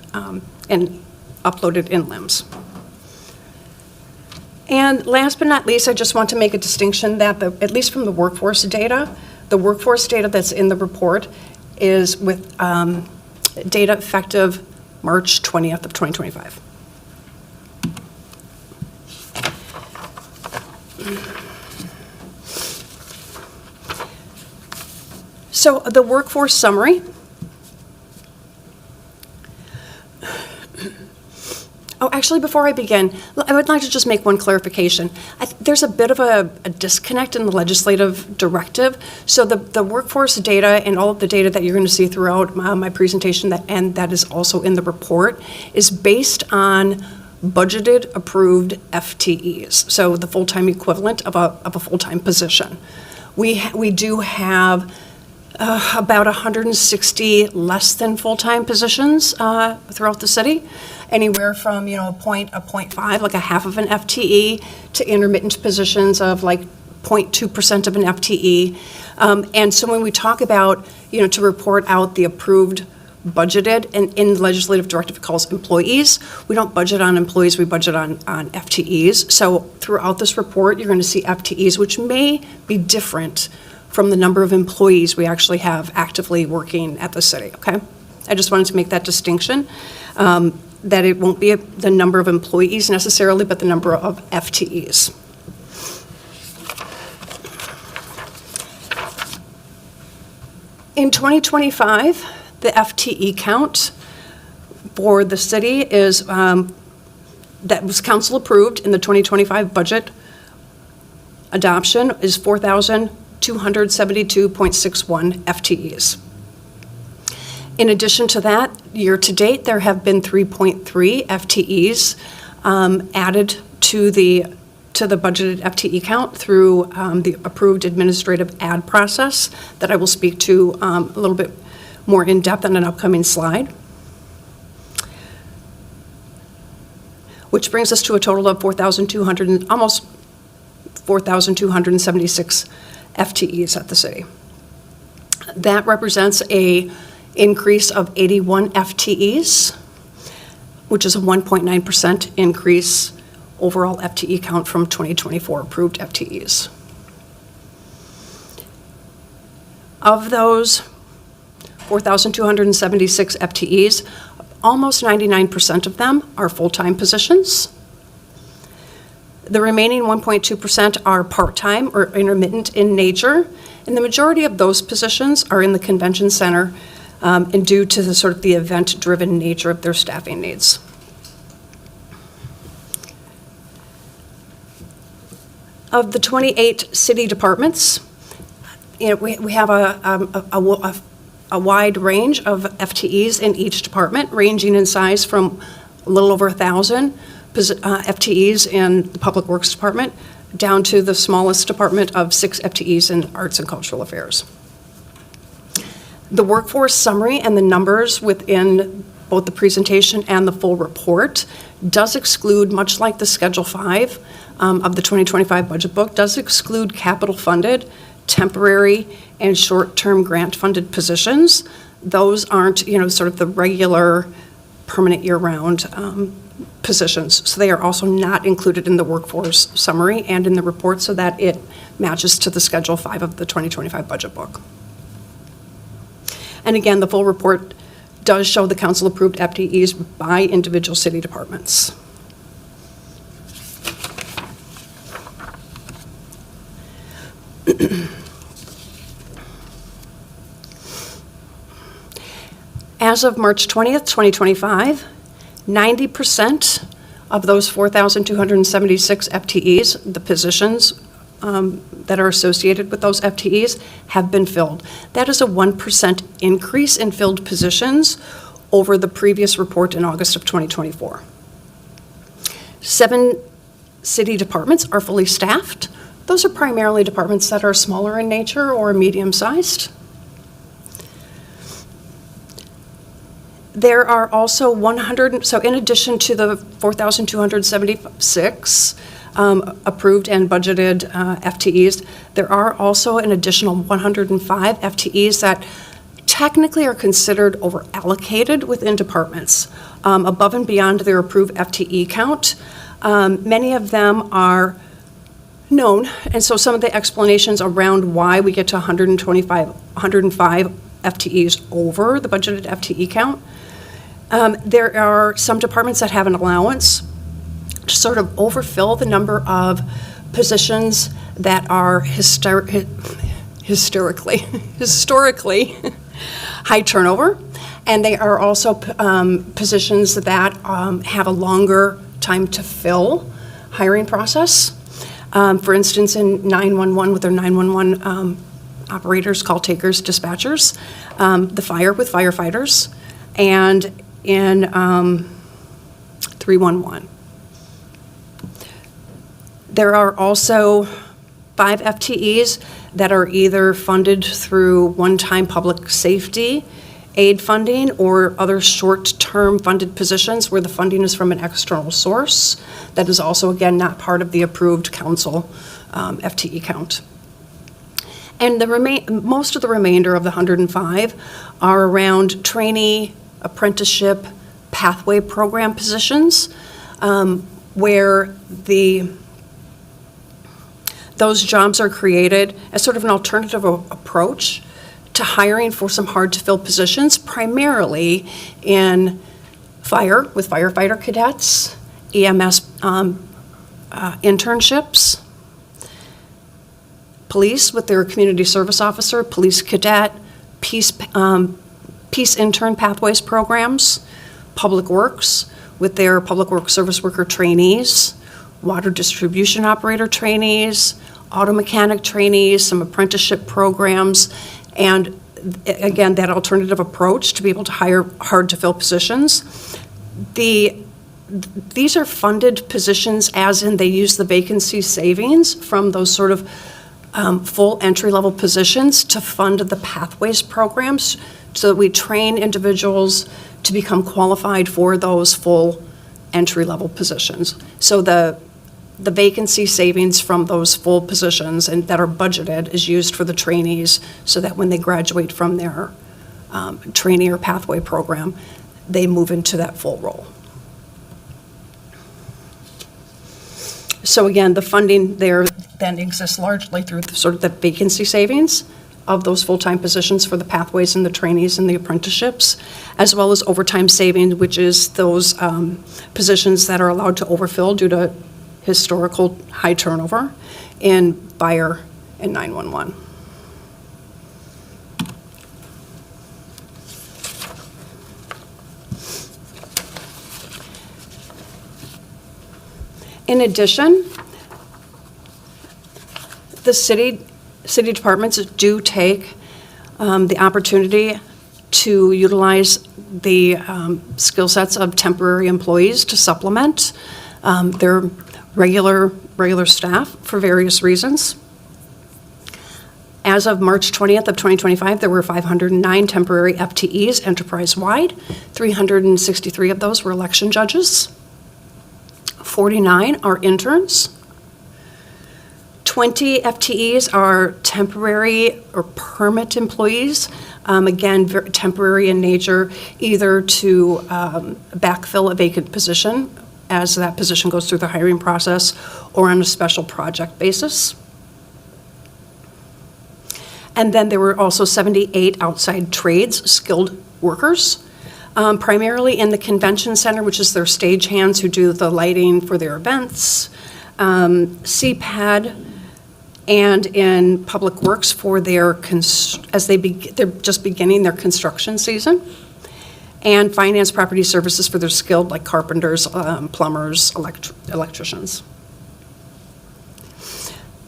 and uploaded in LIMS. And last but not least, I just want to make a distinction that, at least from the workforce data that's in the report is with data effective March 20th of 2025. So the workforce summary. Oh, actually, before I begin, I would like to just make one clarification. There's a bit of a disconnect in the legislative directive. So the workforce data and all of the data that you're going to see throughout my presentation and that is also in the report is based on budgeted approved FTEs, so the full-time equivalent of a full-time position. We do have about 160 less than full-time positions throughout the city, anywhere from a 0.5, like a half of an FTE, to intermittent positions of like 0.2% of an FTE. And so when we talk about to report out the approved budgeted, and in the legislative directive it calls employees, we don't budget on employees, we budget on FTEs. So throughout this report you're going to see FTEs, which may be different from the number of employees we actually have actively working at the city, okay? I just wanted to make that distinction, that it won't be the number of employees necessarily, but the number of FTEs. In 2025, the FTE count for the city is, that was council approved in the 2025 budget adoption, is 4,272.61 FTEs. In addition to that, year to date, there have been 3.3 FTEs added to the budgeted FTE count through the approved administrative ad process that I will speak to a little bit more in depth on an upcoming slide, which brings us to a total of almost 4,276 FTEs at the city. That represents a increase of 81 FTEs, which is a 1.9% increase overall FTE count from 2024 approved FTEs. Of those 4,276 FTEs, almost 99% of them are full-time positions. The remaining 1.2% are part-time or intermittent in nature, and the majority of those positions are in the convention center and due to the event-driven nature of their staffing needs. Of the 28 city departments, we have a wide range of FTEs in each department, ranging in size from a little over 1,000 FTEs in the Public Works Department down to the smallest department of 6 FTEs in Arts and Cultural Affairs. The workforce summary and the numbers within both the presentation and the full report does exclude, much like the Schedule 5 of the 2025 budget book, does exclude capital-funded, temporary, and short-term grant-funded positions. Those aren't, the regular permanent year-round positions. So they are also not included in the workforce summary and in the report so that it matches to the Schedule 5 of the 2025 budget book. And again, the full report does show the council-approved FTEs by individual city departments. As of March 20th, 2025, 90% of those 4,276 FTEs, the positions that are associated with those FTEs, have been filled. That is a 1% increase in filled positions over the previous report in August of 2024. 7 city departments are fully staffed. Those are primarily departments that are smaller in nature or medium-sized. There are also 100, so in addition to the 4,276 approved and budgeted FTEs, there are also an additional 105 FTEs that technically are considered over-allocated within departments. above and beyond their approved FTE count. Many of them are known, and so some of the explanations around why we get to 105 FTEs over the budgeted FTE count. There are some departments that have an allowance to sort of overfill the number of positions that are historically high turnover, and they are also positions that have a longer time to fill hiring process. For instance, in 911 with their 911 operators, call takers, dispatchers, the fire with firefighters, and in 311. There are also 5 FTEs that are either funded through one-time public safety aid funding or other short-term funded positions where the funding is from an external source. That is also, again, not part of the approved council FTE count. And most of the remainder of the 105 are around trainee, apprenticeship, pathway program positions, where those jobs are created as sort of an alternative approach to hiring for some hard-to-fill positions, primarily in fire with firefighter cadets, EMS internships, police with their community service officer, police cadet, peace intern pathways programs, public works with their public works service worker trainees, water distribution operator trainees, auto mechanic trainees, some apprenticeship programs, and again, that alternative approach to be able to hire hard-to-fill positions. These are funded positions as in they use the vacancy savings from those sort of full entry-level positions to fund the pathways programs so that we train individuals to become qualified for those full entry-level positions. So the vacancy savings from those full positions and that are budgeted is used for the trainees so that when they graduate from their trainee or pathway program, they move into that full role. So again, the funding there then exists largely through sort of the vacancy savings of those full-time positions for the pathways and the trainees and the apprenticeships, as well as overtime savings, which is those positions that are allowed to overfill due to historical high turnover in fire and 911. In addition, the city departments do take the opportunity to utilize the skill sets of temporary employees to supplement their regular staff for various reasons. As of March 20th of 2025, there were 509 temporary FTEs enterprise-wide. 363 of those were election judges. 49 are interns. 20 FTEs are temporary or permit employees. Again, very temporary in nature, either to backfill a vacant position as that position goes through the hiring process or on a special project basis. And then there were also 78 outside trades, skilled workers, primarily in the convention center, which is their stagehands who do the lighting for their events, CPAD, and in public works for their, they're just beginning their construction season, and finance property services for their skilled, like carpenters, plumbers, electricians.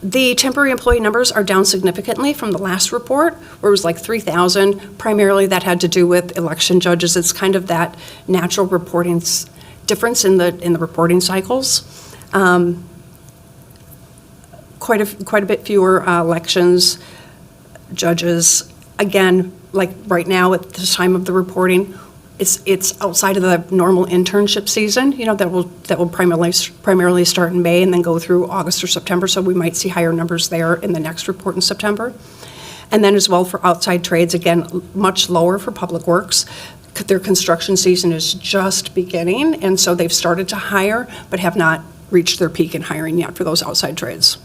The temporary employee numbers are down significantly from the last report, where it was like 3,000. Primarily, that had to do with election judges. It's kind of that natural reporting difference in the reporting cycles. Quite a bit fewer elections, judges. Again, like right now at the time of the reporting, it's outside of the normal internship season, that will primarily start in May and then go through August or September, so we might see higher numbers there in the next report in September. And then as well for outside trades, again, much lower for public works, their construction season is just beginning, and so they've started to hire, but have not reached their peak in hiring yet for those outside trades.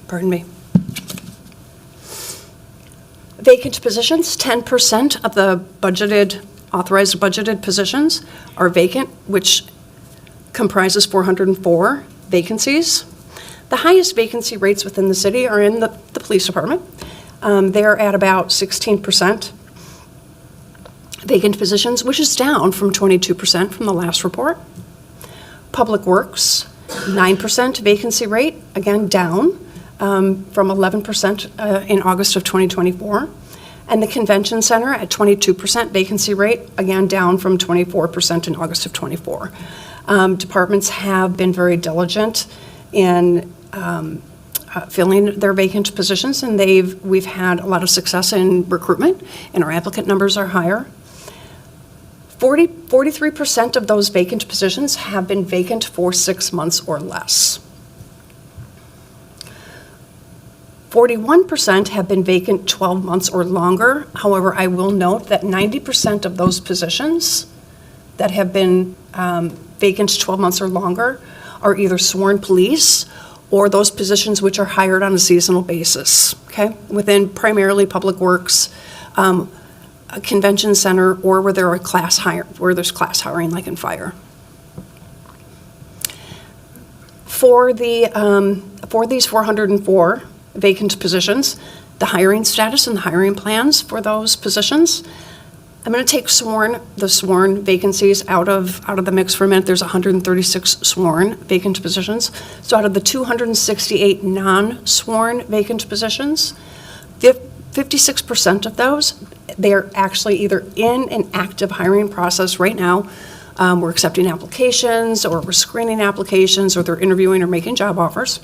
Pardon me. Vacant positions, 10% of the authorized budgeted positions are vacant, which comprises 404 vacancies. The highest vacancy rates within the city are in the police department. They're at about 16% vacant positions, which is down from 22% from the last report. Public Works, 9% vacancy rate, again down from 11% in August of 2024. And the Convention Center at 22% vacancy rate, again down from 24% in August of 24. Departments have been very diligent in filling their vacant positions, and we've had a lot of success in recruitment, and our applicant numbers are higher. 43% of those vacant positions have been vacant for 6 months or less. 41% have been vacant 12 months or longer. However, I will note that 90% of those positions that have been vacant 12 months or longer are either sworn police or those positions which are hired on a seasonal basis, okay? Within primarily Public Works, a Convention Center, or where there's class hiring, like in fire. For these 404 vacant positions, the hiring status and the hiring plans for those positions, I'm going to take the sworn vacancies out of the mix for a minute. There's 136 sworn vacant positions. So out of the 268 non-sworn vacant positions, 56% of those, they're actually either in an active hiring process right now. We're accepting applications, or we're screening applications, or they're interviewing or making job offers.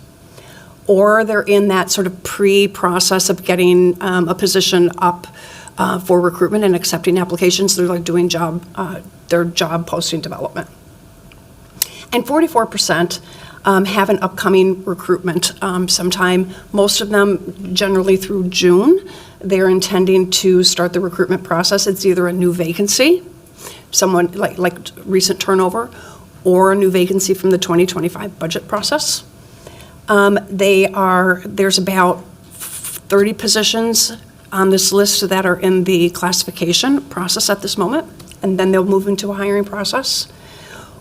Or they're in that sort of pre-process of getting a position up for recruitment and accepting applications. They're like doing their job posting development. And 44% have an upcoming recruitment sometime, most of them generally through June. They're intending to start the recruitment process. It's either a new vacancy, someone like recent turnover, or a new vacancy from the 2025 budget process. There's about 30 positions on this list that are in the classification process at this moment, and then they'll move into a hiring process.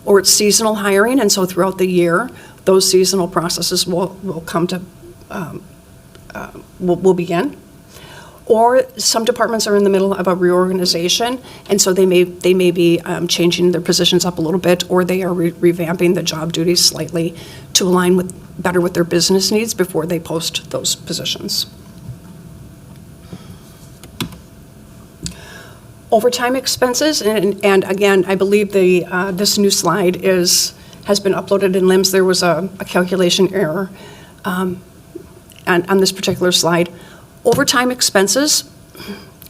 Or it's seasonal hiring, and so throughout the year, those seasonal processes will come to, will begin. Or some departments are in the middle of a reorganization, and so they may be changing their positions up a little bit, or they are revamping the job duties slightly to align better with their business needs before they post those positions. Overtime expenses, and again, I believe this new slide has been uploaded in LIMS. There was a calculation error on this particular slide. Overtime expenses,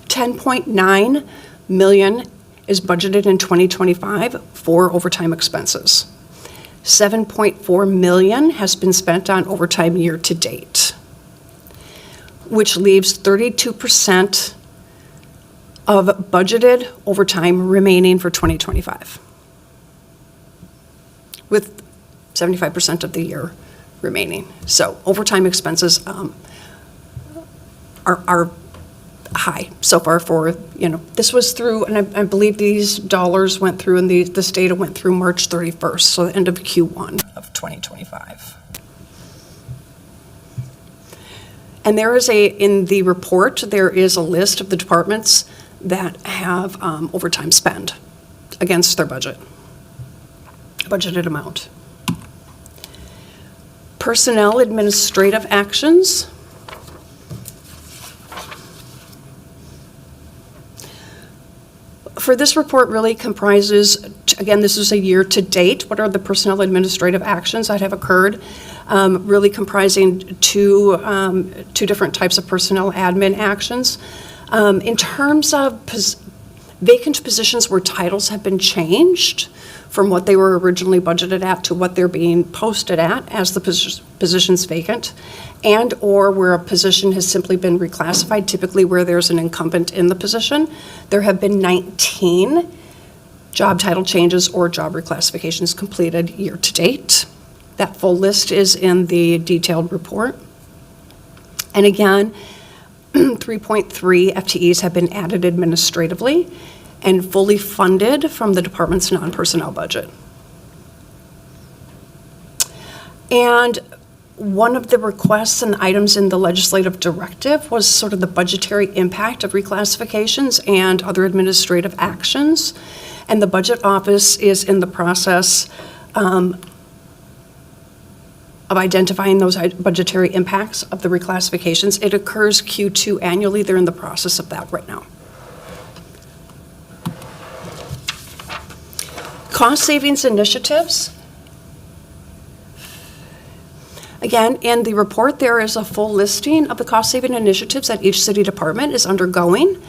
$10.9 million is budgeted in 2025 for overtime expenses. $7.4 million has been spent on overtime year to date, which leaves 32% of budgeted overtime remaining for 2025, with 75% of the year remaining. So overtime expenses are high so far for, this was through, and I believe these dollars went through, and this data went through March 31st, so the end of Q1 of 2025. And in the report, there is a list of the departments that have overtime spend against their budgeted amount. Personnel administrative actions. For this report really comprises, again, this is a year to date. What are the personnel administrative actions that have occurred? Really comprising two different types of personnel admin actions. In terms of vacant positions where titles have been changed from what they were originally budgeted at to what they're being posted at as the position's vacant, and/or where a position has simply been reclassified, typically where there's an incumbent in the position. There have been 19 job title changes or job reclassifications completed year to date. That full list is in the detailed report. And again, 3.3 FTEs have been added administratively and fully funded from the department's non-personnel budget. And one of the requests and items in the legislative directive was sort of the budgetary impact of reclassifications and other administrative actions. And the budget office is in the process of identifying those budgetary impacts of the reclassifications. It occurs Q2 annually. They're in the process of that right now. Cost savings initiatives. Again, in the report, there is a full listing of the cost-saving initiatives that each city department is undergoing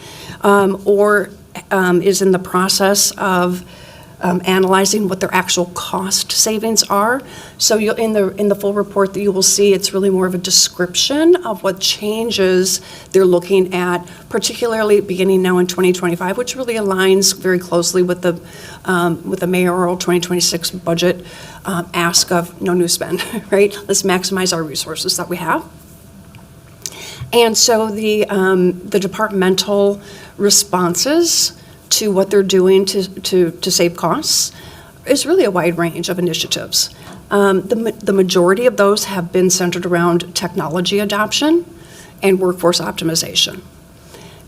or is in the process of analyzing what their actual cost savings are. So in the full report that you will see, it's really more of a description of what changes they're looking at, particularly beginning now in 2025, which really aligns very closely with the mayoral 2026 budget ask of no new spend, right? Let's maximize our resources that we have. And so the departmental responses to what they're doing to save costs is really a wide range of initiatives. The majority of those have been centered around technology adoption and workforce optimization.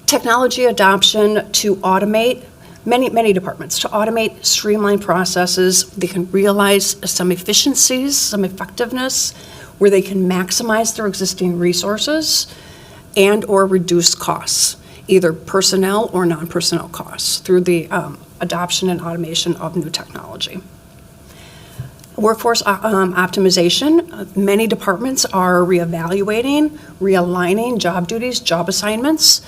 Technology adoption to automate many departments, to automate, streamline processes. They can realize some efficiencies, some effectiveness, where they can maximize their existing resources and or reduce costs, either personnel or non-personnel costs, through the adoption and automation of new technology. Workforce optimization. Many departments are reevaluating, realigning job duties, job assignments,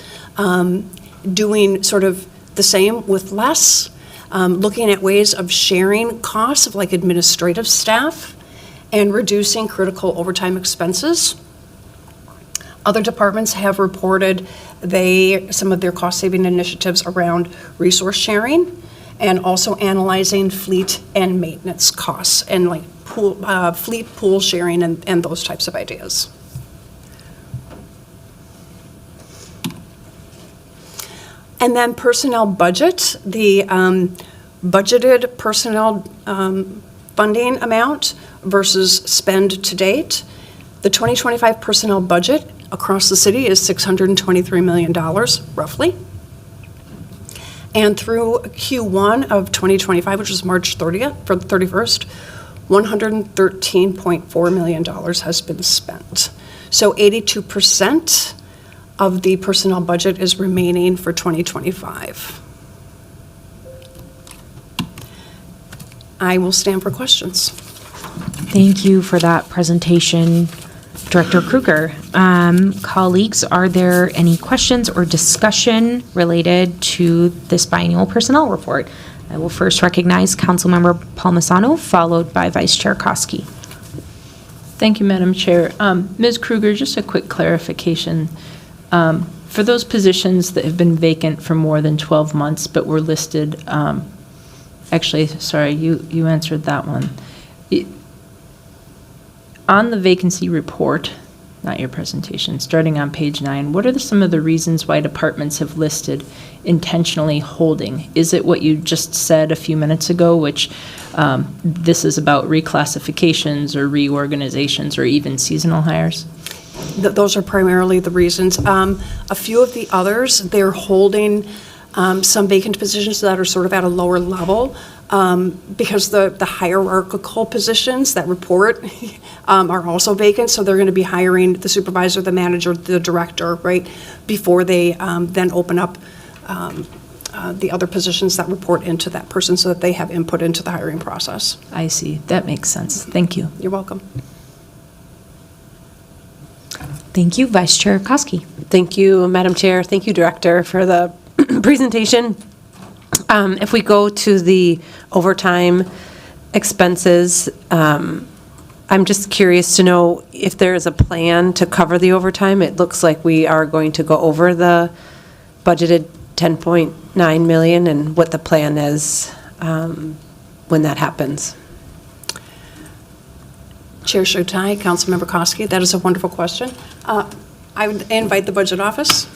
doing sort of the same with less, looking at ways of sharing costs of like administrative staff and reducing critical overtime expenses. Other departments have reported some of their cost-saving initiatives around resource sharing and also analyzing fleet and maintenance costs and like fleet pool sharing and those types of ideas. And then personnel budget, the budgeted personnel funding amount versus spend to date. The 2025 personnel budget across the city is $623 million, roughly. And through Q1 of 2025, which is March 30th, for the 31st, $113.4 million has been spent. So 82% of the personnel budget is remaining for 2025. I will stand for questions. Thank you for that presentation, Director Kruger. Colleagues, are there any questions or discussion related to this biannual personnel report? I will first recognize Councilmember Palmisano, followed by Vice Chair Koski. Thank you, Madam Chair. Ms. Kruger, just a quick clarification. For those positions that have been vacant for more than 12 months but were listed, actually, sorry, you answered that one. On the vacancy report, not your presentation, starting on page 9, what are some of the reasons why departments have listed intentionally holding? Is it what you just said a few minutes ago, which this is about reclassifications or reorganizations or even seasonal hires? Those are primarily the reasons. A few of the others, they're holding some vacant positions that are sort of at a lower level because the hierarchical positions that report are also vacant, so they're going to be hiring the supervisor, the manager, the director, right, before they then open up the other positions that report into that person so that they have input into the hiring process. I see. That makes sense. Thank you. You're welcome. Thank you, Vice Chair Koski. Thank you, Madam Chair. Thank you, Director, for the presentation. If we go to the overtime expenses, I'm just curious to know if there is a plan to cover the overtime. It looks like we are going to go over the budgeted 10.9 million, and what the plan is when that happens. Chair Shotai, Councilmember Koski, that is a wonderful question. I would invite the Budget Office.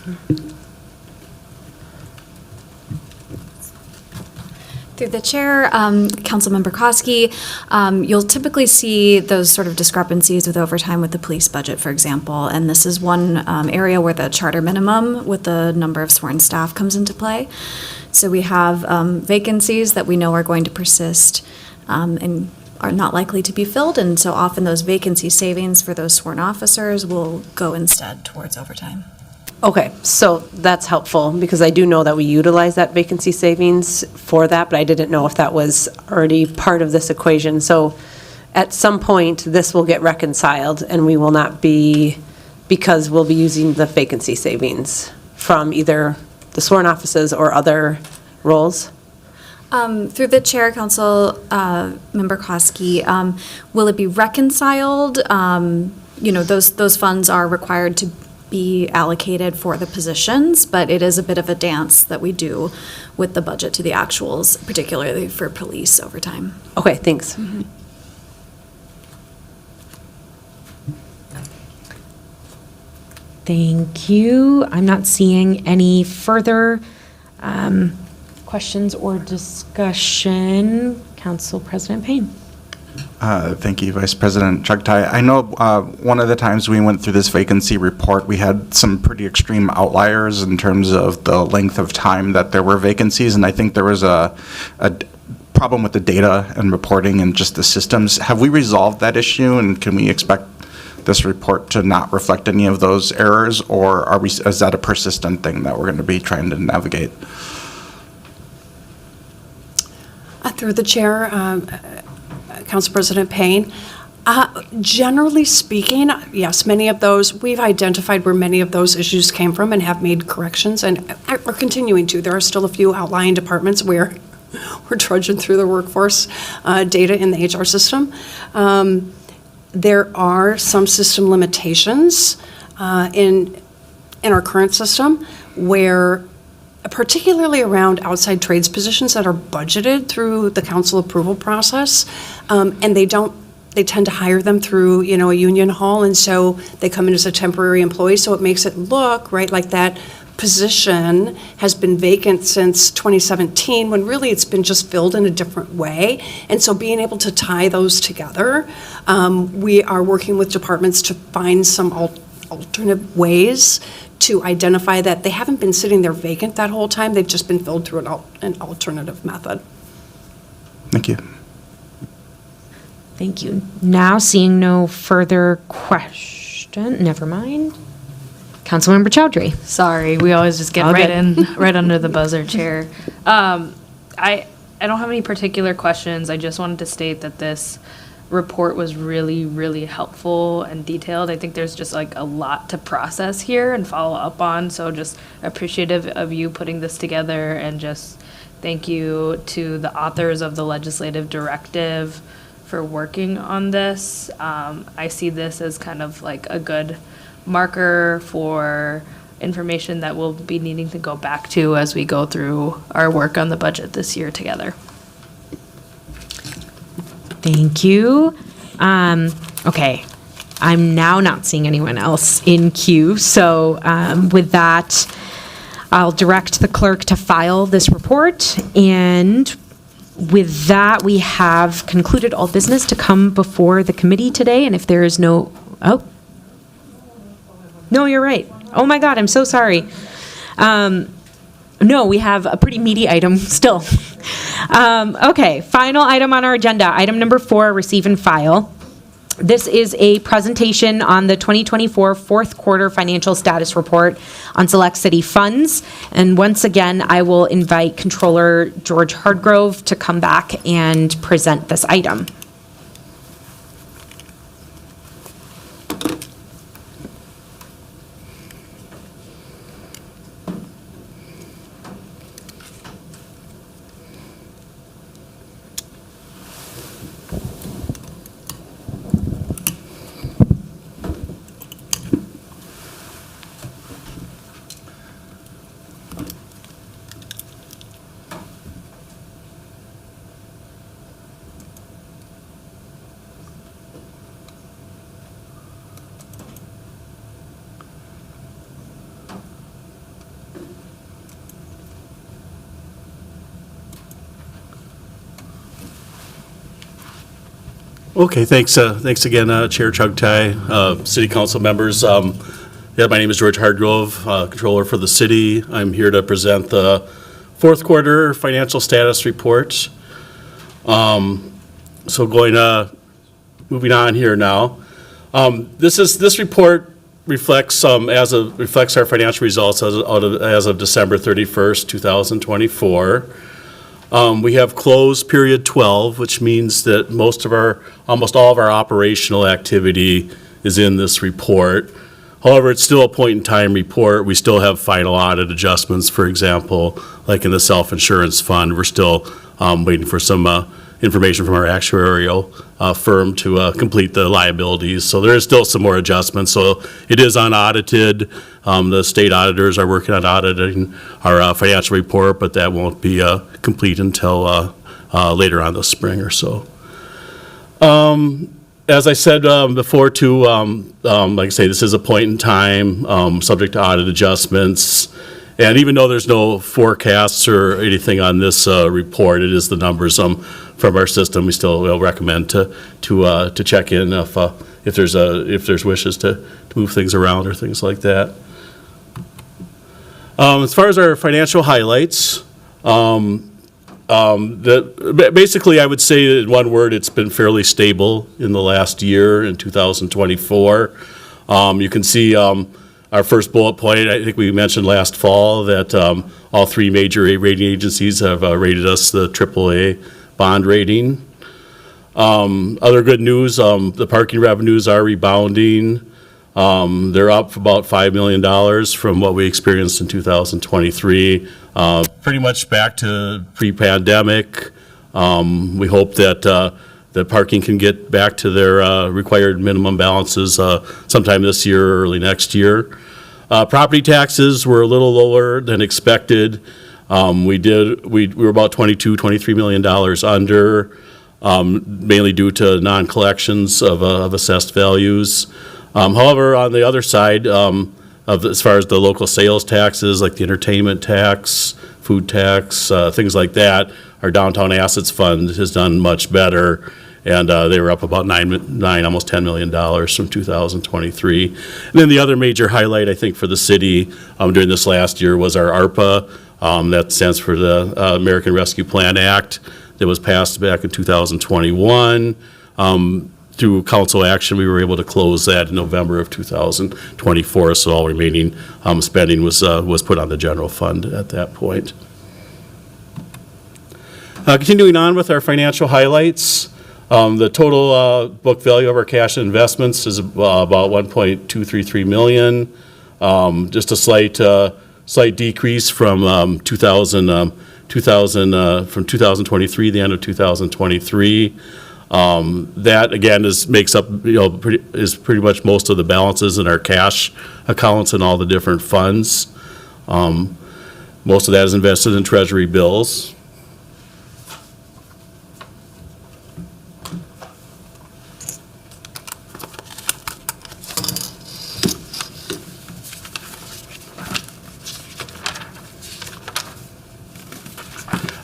Through the chair, Councilmember Koski, you'll typically see those sort of discrepancies with overtime with the police budget, for example. And this is one area where the charter minimum with the number of sworn staff comes into play. So we have vacancies that we know are going to persist and are not likely to be filled. And so often those vacancy savings for those sworn officers will go instead towards overtime. Okay, so that's helpful, because I do know that we utilize that vacancy savings for that, but I didn't know if that was already part of this equation. So at some point, this will get reconciled, and we will not be, because we'll be using the vacancy savings from either the sworn offices or other roles. Through the chair, Council Member Koski, will it be reconciled? Those funds are required to be allocated for the positions, but it is a bit of a dance that we do with the budget to the actuals, particularly for police overtime. Okay, thanks. Thank you. I'm not seeing any further questions or discussion. Council President Payne. Thank you, Vice President Chugtai. I know one of the times we went through this vacancy report, we had some pretty extreme outliers in terms of the length of time that there were vacancies, and I think there was a problem with the data and reporting and just the systems. Have we resolved that issue, and can we expect this report to not reflect any of those errors, or is that a persistent thing that we're going to be trying to navigate? Through the chair, Council President Payne, generally speaking, yes, many of those, we've identified where many of those issues came from and have made corrections, and we're continuing to. There are still a few outlying departments where we're trudging through the workforce data in the HR system. There are some system limitations in our current system where, particularly around outside trades positions that are budgeted through the council approval process, and they tend to hire them through, a union hall, and so they come in as a temporary employee, so it makes it look, right, like that position has been vacant since 2017, when really it's been just filled in a different way. And so being able to tie those together, we are working with departments to find some alternate ways to identify that they haven't been sitting there vacant that whole time, they've just been filled through an alternative method. Thank you. Thank you. Now seeing no further question, never mind. Councilmember Chowdhury. Sorry, we always just get right under the buzzer, Chair. I don't have any particular questions. I just wanted to state that this report was really, really helpful and detailed. I think there's just like a lot to process here and follow up on. So just appreciative of you putting this together, and just thank you to the authors of the legislative directive for working on this. I see this as kind of like a good marker for information that we'll be needing to go back to as we go through our work on the budget this year together. Thank you. Okay, I'm now not seeing anyone else in queue, so with that, I'll direct the clerk to file this report, and with that, we have concluded all business to come before the committee today, and if there is no, no, you're right. Oh my God, I'm so sorry. No, we have a pretty meaty item still. Okay, final item on our agenda, item number 4, receive and file. This is a presentation on the 2024 fourth quarter financial status report on select city funds. And once again, I will invite Controller George Hardgrove to come back and present this item. Okay, thanks again, Chair Chugtai, City Council members. Yeah, my name is George Hardgrove, Controller for the city. I'm here to present the fourth quarter financial status report. Moving on here now. This report reflects reflects our financial results as of December 31st, 2024. We have closed period 12, which means that almost all of our operational activity is in this report. However, it's still a point-in-time report. We still have final audit adjustments, for example, like in the self-insurance fund. We're still waiting for some information from our actuarial firm to complete the liabilities. So there is still some more adjustments. So it is unaudited. The state auditors are working on auditing our financial report, but that won't be complete until later on this spring or so. As I said before, too, like I say, this is a point in time, subject to audit adjustments. And even though there's no forecasts or anything on this report, it is the numbers from our system. We still will recommend to check in if there's wishes to move things around or things like that. As far as our financial highlights, basically, I would say in one word, it's been fairly stable in the last year in 2024. You can see our first bullet point, I think we mentioned last fall that all three major rating agencies have rated us the AAA bond rating. Other good news, the parking revenues are rebounding. They're up about $5 million from what we experienced in 2023. Pretty much back to pre-pandemic. We hope that that parking can get back to their required minimum balances sometime this year or early next year. Property taxes were a little lower than expected. We were about $23 million under, mainly due to non-collections of assessed values. However, on the other side, as far as the local sales taxes, like the entertainment tax, food tax, things like that, our downtown assets fund has done much better, and they were up about almost $10 million from 2023. And then the other major highlight, I think, for the city during this last year was our ARPA. That stands for the American Rescue Plan Act that was passed back in 2021. Through council action, we were able to close that in November of 2024, so all remaining spending was put on the general fund at that point. Continuing on with our financial highlights, the total book value of our cash and investments is about $1.233 million, just a slight decrease from 2023, the end of 2023. That again makes up is pretty much most of the balances in our cash accounts and all the different funds. Most of that is invested in treasury bills.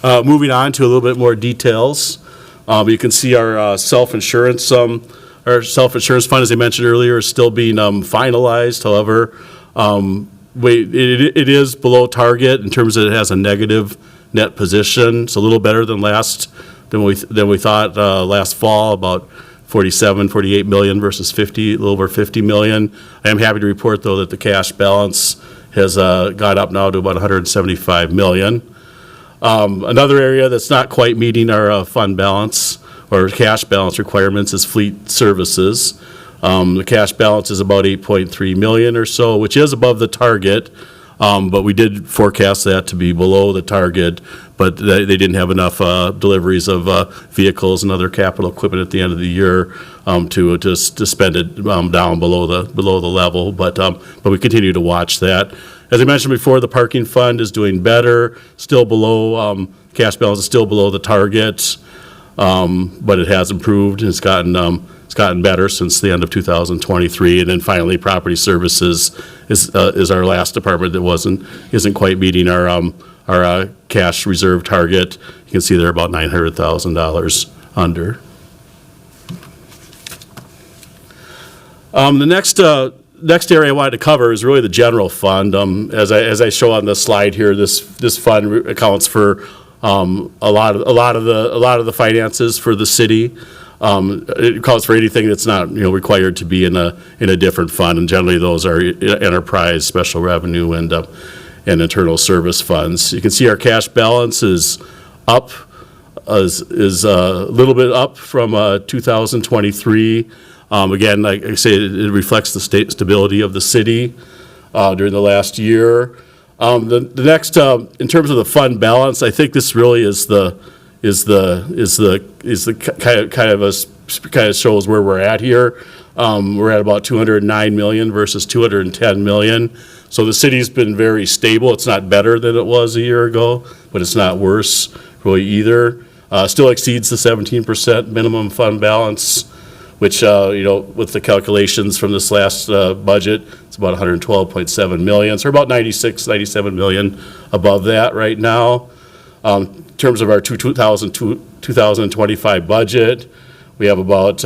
Moving on to a little bit more details. You can see our self-insurance fund, as I mentioned earlier, is still being finalized. However, it is below target in terms of it has a negative net position. It's a little better than we thought last fall, about 48 million versus a little over 50 million. I am happy to report, though, that the cash balance has got up now to about 175 million. Another area that's not quite meeting our fund balance or cash balance requirements is fleet services. The cash balance is about 8.3 million or so, which is above the target, but we did forecast that to be below the target, but they didn't have enough deliveries of vehicles and other capital equipment at the end of the year to spend it down below the level, but we continue to watch that. As I mentioned before, the parking fund is doing better, still below, cash balance is still below the target, but it has improved. It's gotten better since the end of 2023. And then finally, property services is our last department that isn't quite meeting our cash reserve target. You can see they're about $900,000 under. The next area I wanted to cover is really the general fund. As I show on the slide here, this fund accounts for a lot of the finances for the city. It accounts for anything that's not required to be in a different fund, and generally those are enterprise, special revenue, and internal service funds. You can see our cash balance is up, is a little bit up from 2023. Again, like I say, it reflects the stability of the city during the last year. The next, in terms of the fund balance, I think this really is the kind of shows where we're at here. We're at about 209 million versus 210 million. So the city's been very stable. It's not better than it was a year ago, but it's not worse really either. Still exceeds the 17% minimum fund balance, which, with the calculations from this last budget, it's about 112.7 million. So we're about 97 million above that right now. In terms of our 2025 budget, we have about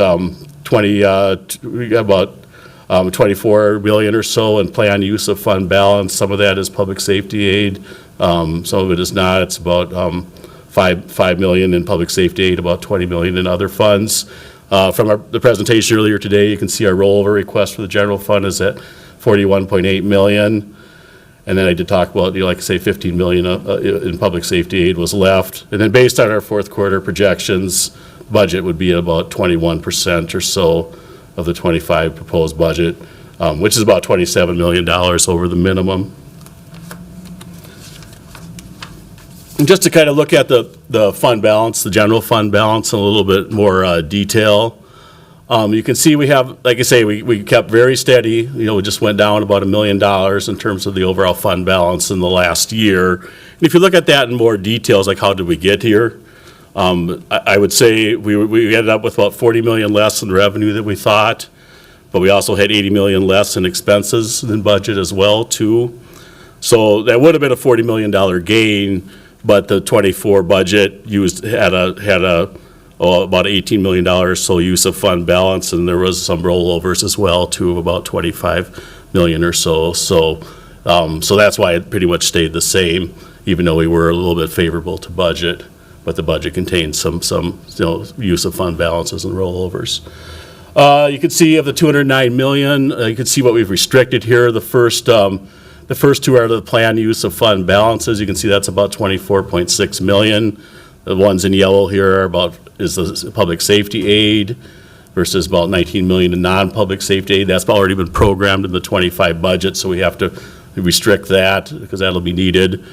24 million or so in planned use of fund balance. Some of that is public safety aid. Some of it is not. It's about 5 million in public safety aid, about 20 million in other funds. From the presentation earlier today, you can see our rollover request for the general fund is at 41.8 million. And then I did talk about, like I say, 15 million in public safety aid was left. And then based on our fourth quarter projections, budget would be at about 21% or so of the 25 proposed budget, which is about $27 million over the minimum. And just to kind of look at the fund balance, the general fund balance in a little bit more detail, you can see we have, like I say, we kept very steady. We just went down about $1 million in terms of the overall fund balance in the last year. And if you look at that in more details, like how did we get here? I would say we ended up with about 40 million less in revenue than we thought, but we also had 80 million less in expenses than budget as well, too. So that would have been a $40 million gain, but the 24 budget had about $18 million or so use of fund balance, and there was some rollovers as well, too, of about 25 million or so. So that's why it pretty much stayed the same, even though we were a little bit favorable to budget. But the budget contains some use of fund balances and rollovers. You can see of the 209 million, you can see what we've restricted here. The first two are the planned use of fund balances. You can see that's about 24.6 million. The ones in yellow here is the public safety aid versus about 19 million in non-public safety aid. That's already been programmed in the 25 budget, so we have to restrict that because that'll be needed.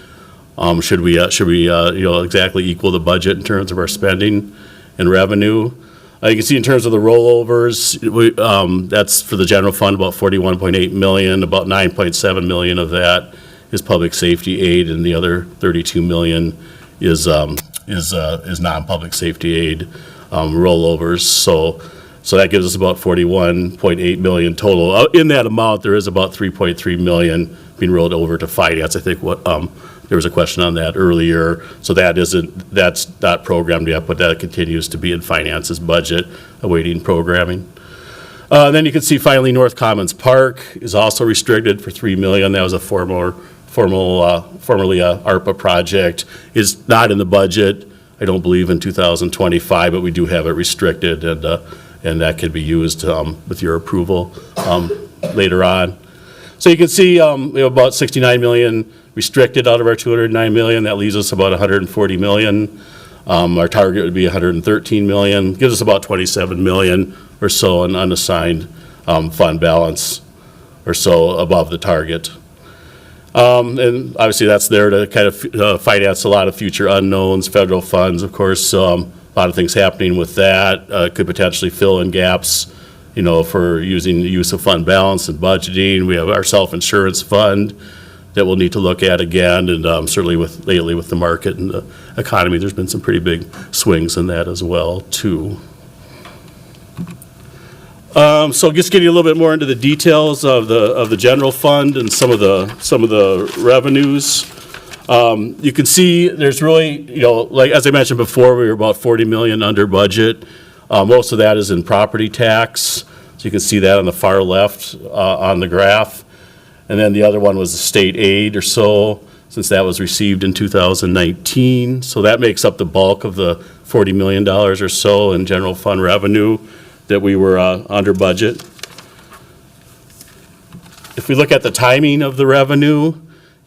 Should we exactly equal the budget in terms of our spending and revenue? You can see in terms of the rollovers, that's for the general fund about 41.8 million. About 9.7 million of that is public safety aid, and the other 32 million is non-public safety aid rollovers. So that gives us about 41.8 million total. In that amount, there is about 3.3 million being rolled over to finance. I think there was a question on that earlier. So that's not programmed yet, but that continues to be in finance's budget, awaiting programming. Then you can see finally North Commons Park is also restricted for 3 million. That was a formerly a ARPA project. Is not in the budget, I don't believe, in 2025, but we do have it restricted, and that can be used with your approval later on. So you can see we have about 69 million restricted out of our 209 million. That leaves us about 140 million. Our target would be 113 million. Gives us about 27 million or so in unassigned fund balance or so above the target. And obviously that's there to kind of finance a lot of future unknowns, federal funds, of course. A lot of things happening with that. Could potentially fill in gaps, for using the use of fund balance and budgeting. We have our self-insurance fund that we'll need to look at again, and certainly lately with the market and the economy, there's been some pretty big swings in that as well, too. So just getting a little bit more into the details of the general fund and some of the revenues. You can see there's really, like as I mentioned before, we were about 40 million under budget. Most of that is in property tax. So you can see that on the far left on the graph. And then the other one was the state aid or so, since that was received in 2019. So that makes up the bulk of the $40 million or so in general fund revenue that we were under budget. If we look at the timing of the revenue,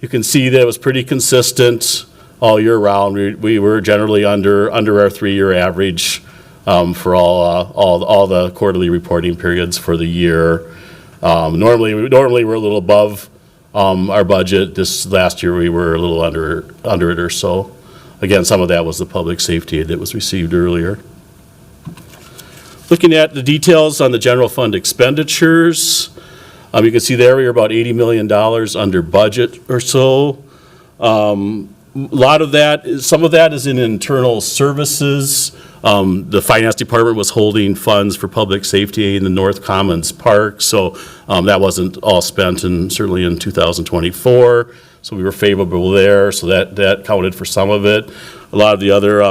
you can see that it was pretty consistent all year round. We were generally under our 3-year average for all the quarterly reporting periods for the year. Normally we're a little above our budget. This last year we were a little under it or so. Again, some of that was the public safety aid that was received earlier. Looking at the details on the general fund expenditures, you can see there we are about $80 million under budget or so. Some of that is in internal services. The finance department was holding funds for public safety in the North Commons Park, so that wasn't all spent certainly in 2024. So we were favorable there, so that counted for some of it. A lot of the other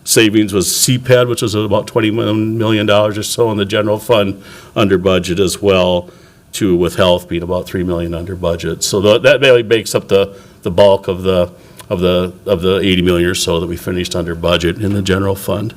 savings was CPED, which was about $21 million or so in the general fund under budget as well, too, with health being about $3 million under budget. So that really makes up the bulk of the 80 million or so that we finished under budget in the general fund.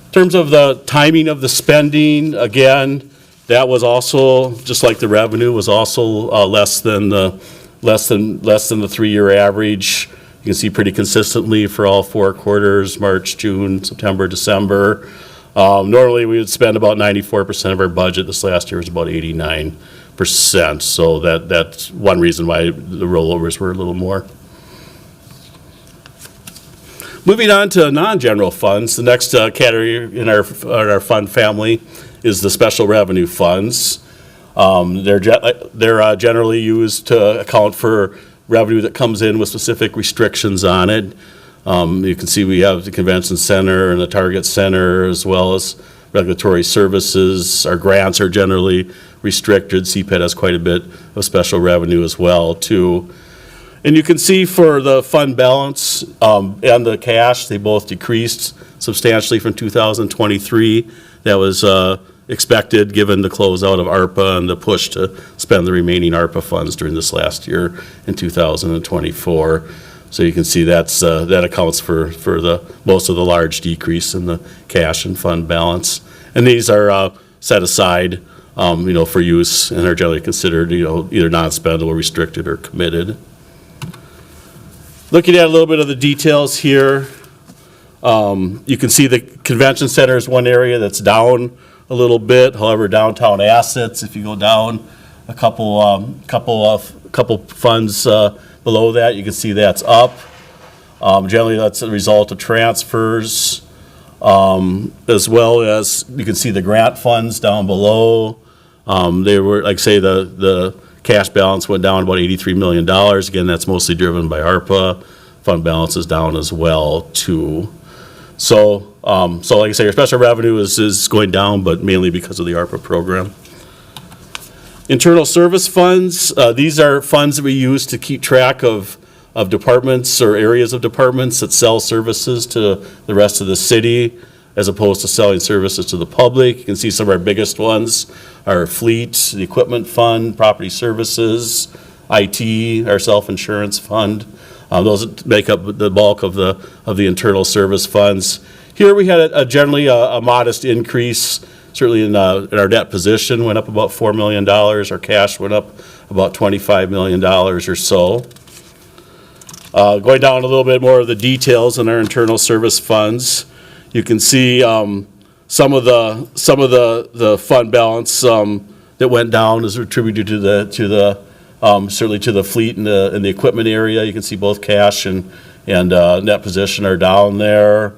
In terms of the timing of the spending, again, that was also, just like the revenue, was also less than the 3-year average. You can see pretty consistently for all 4 quarters, March, June, September, December. Normally, we would spend about 94% of our budget. This last year was about 89%. So that's one reason why the rollovers were a little more. Moving on to non-general funds, the next category in our fund family is the special revenue funds. They're generally used to account for revenue that comes in with specific restrictions on it. You can see we have the convention center and the target center, as well as regulatory services. Our grants are generally restricted. CPED has quite a bit of special revenue as well, too. And you can see for the fund balance and the cash, they both decreased substantially from 2023. That was expected, given the closeout of ARPA and the push to spend the remaining ARPA funds during this last year in 2024. So you can see that accounts for the most of the large decrease in the cash and fund balance. And these are set aside, for use and are generally considered, either non-spendable, restricted, or committed. Looking at a little bit of the details here, you can see the convention center is one area that's down a little bit. However, downtown assets, if you go down a couple funds below that, you can see that's up. Generally, that's a result of transfers, as well as you can see the grant funds down below. They were, like say, the cash balance went down about $83 million. Again, that's mostly driven by ARPA. Fund balance is down as well, too. So like I say, your special revenue is going down, but mainly because of the ARPA program. Internal service funds, these are funds that we use to keep track of departments or areas of departments that sell services to the rest of the city, as opposed to selling services to the public. You can see some of our biggest ones are fleet, the equipment fund, property services, IT, our self-insurance fund. Those make up the bulk of the internal service funds. Here we had generally a modest increase, certainly in our debt position went up about $4 million. Our cash went up about $25 million or so. Going down a little bit more of the details in our internal service funds, you can see some of the fund balance that went down is attributed to the certainly to the fleet and the equipment area. You can see both cash and net position are down there.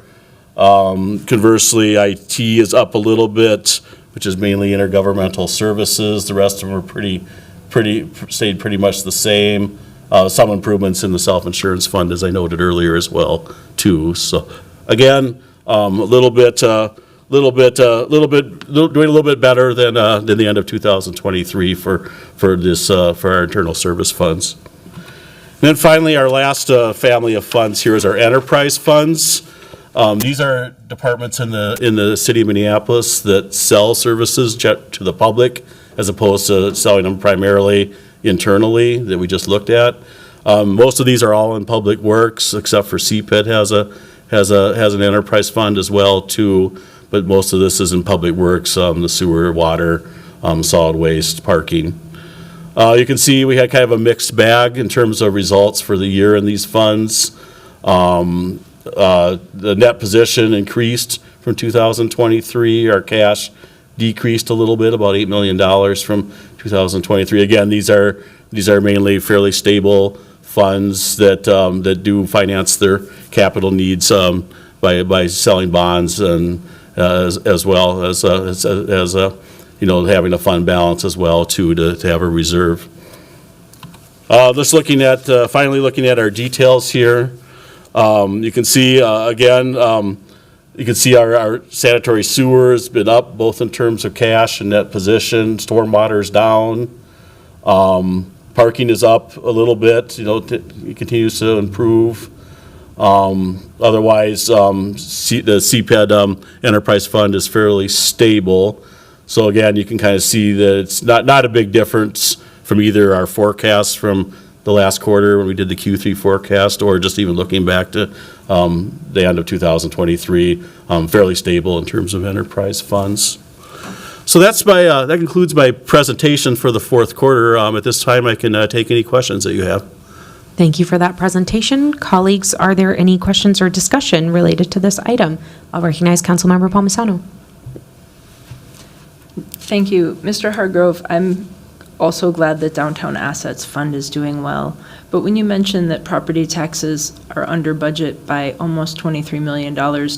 Conversely, IT is up a little bit, which is mainly intergovernmental services. The rest of them are stayed pretty much the same. Some improvements in the self-insurance fund, as I noted earlier as well, too. So again, doing a little bit better than the end of 2023 for our internal service funds. And then finally, our last family of funds here is our enterprise funds. These are departments in the city of Minneapolis that sell services to the public as opposed to selling them primarily internally that we just looked at. Most of these are all in public works, except for CPED has an enterprise fund as well too, but most of this is in public works, the sewer, water, solid waste, parking. You can see we had kind of a mixed bag in terms of results for the year in these funds. The net position increased from 2023. Our cash decreased a little bit, about $8 million from 2023. Again, these are mainly fairly stable funds that do finance their capital needs by selling bonds and as well as having a fund balance as well too to have a reserve. Just looking at finally looking at our details here. You can see again. You can see our sanitary sewer has been up both in terms of cash and net position. Stormwater is down. Parking is up a little bit. It continues to improve. Otherwise, the CPED enterprise fund is fairly stable. So again, you can kind of see that it's not a big difference from either our forecasts from the last quarter when we did the Q3 forecast, or just even looking back to the end of 2023, fairly stable in terms of enterprise funds. So that concludes my presentation for the fourth quarter. At this time, I can take any questions that you have. Thank you for that presentation. Colleagues, are there any questions or discussion related to this item? I'll recognize Councilmember Palmisano. Thank you. Mr. Hargrove, I'm also glad that Downtown Assets Fund is doing well. But when you mentioned that property taxes are under budget by almost $23 million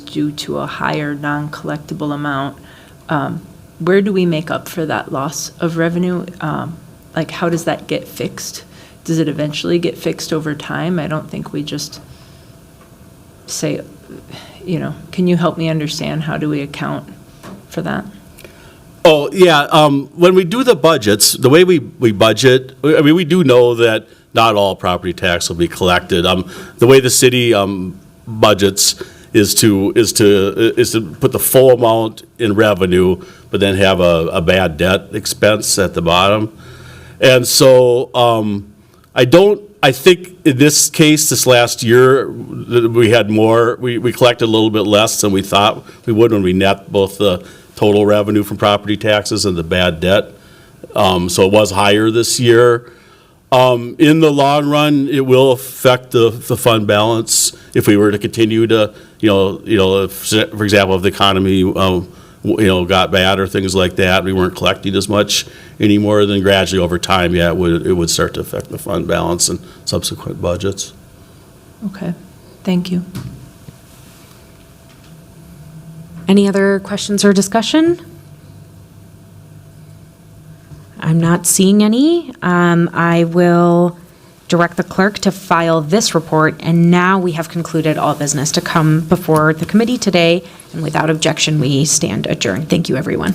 due to a higher non-collectible amount, where do we make up for that loss of revenue? How does that get fixed? Does it eventually get fixed over time? I don't think we just say, can you help me understand how do we account for that? Oh, yeah. When we do the budgets, the way we budget, we do know that not all property tax will be collected. The way the city budgets is to put the full amount in revenue, but then have a bad debt expense at the bottom. And so I think in this case, this last year, we had more, we collected a little bit less than we thought we would when we net both the total revenue from property taxes and the bad debt. So it was higher this year. In the long run, it will affect the fund balance if we were to continue to, for example, if the economy, got bad or things like that, we weren't collecting as much anymore, then gradually over time, it would start to affect the fund balance and subsequent budgets. Okay, thank you. Any other questions or discussion? I'm not seeing any. I will direct the clerk to file this report, and now we have concluded all business to come before the committee today, and without objection, we stand adjourned. Thank you, everyone.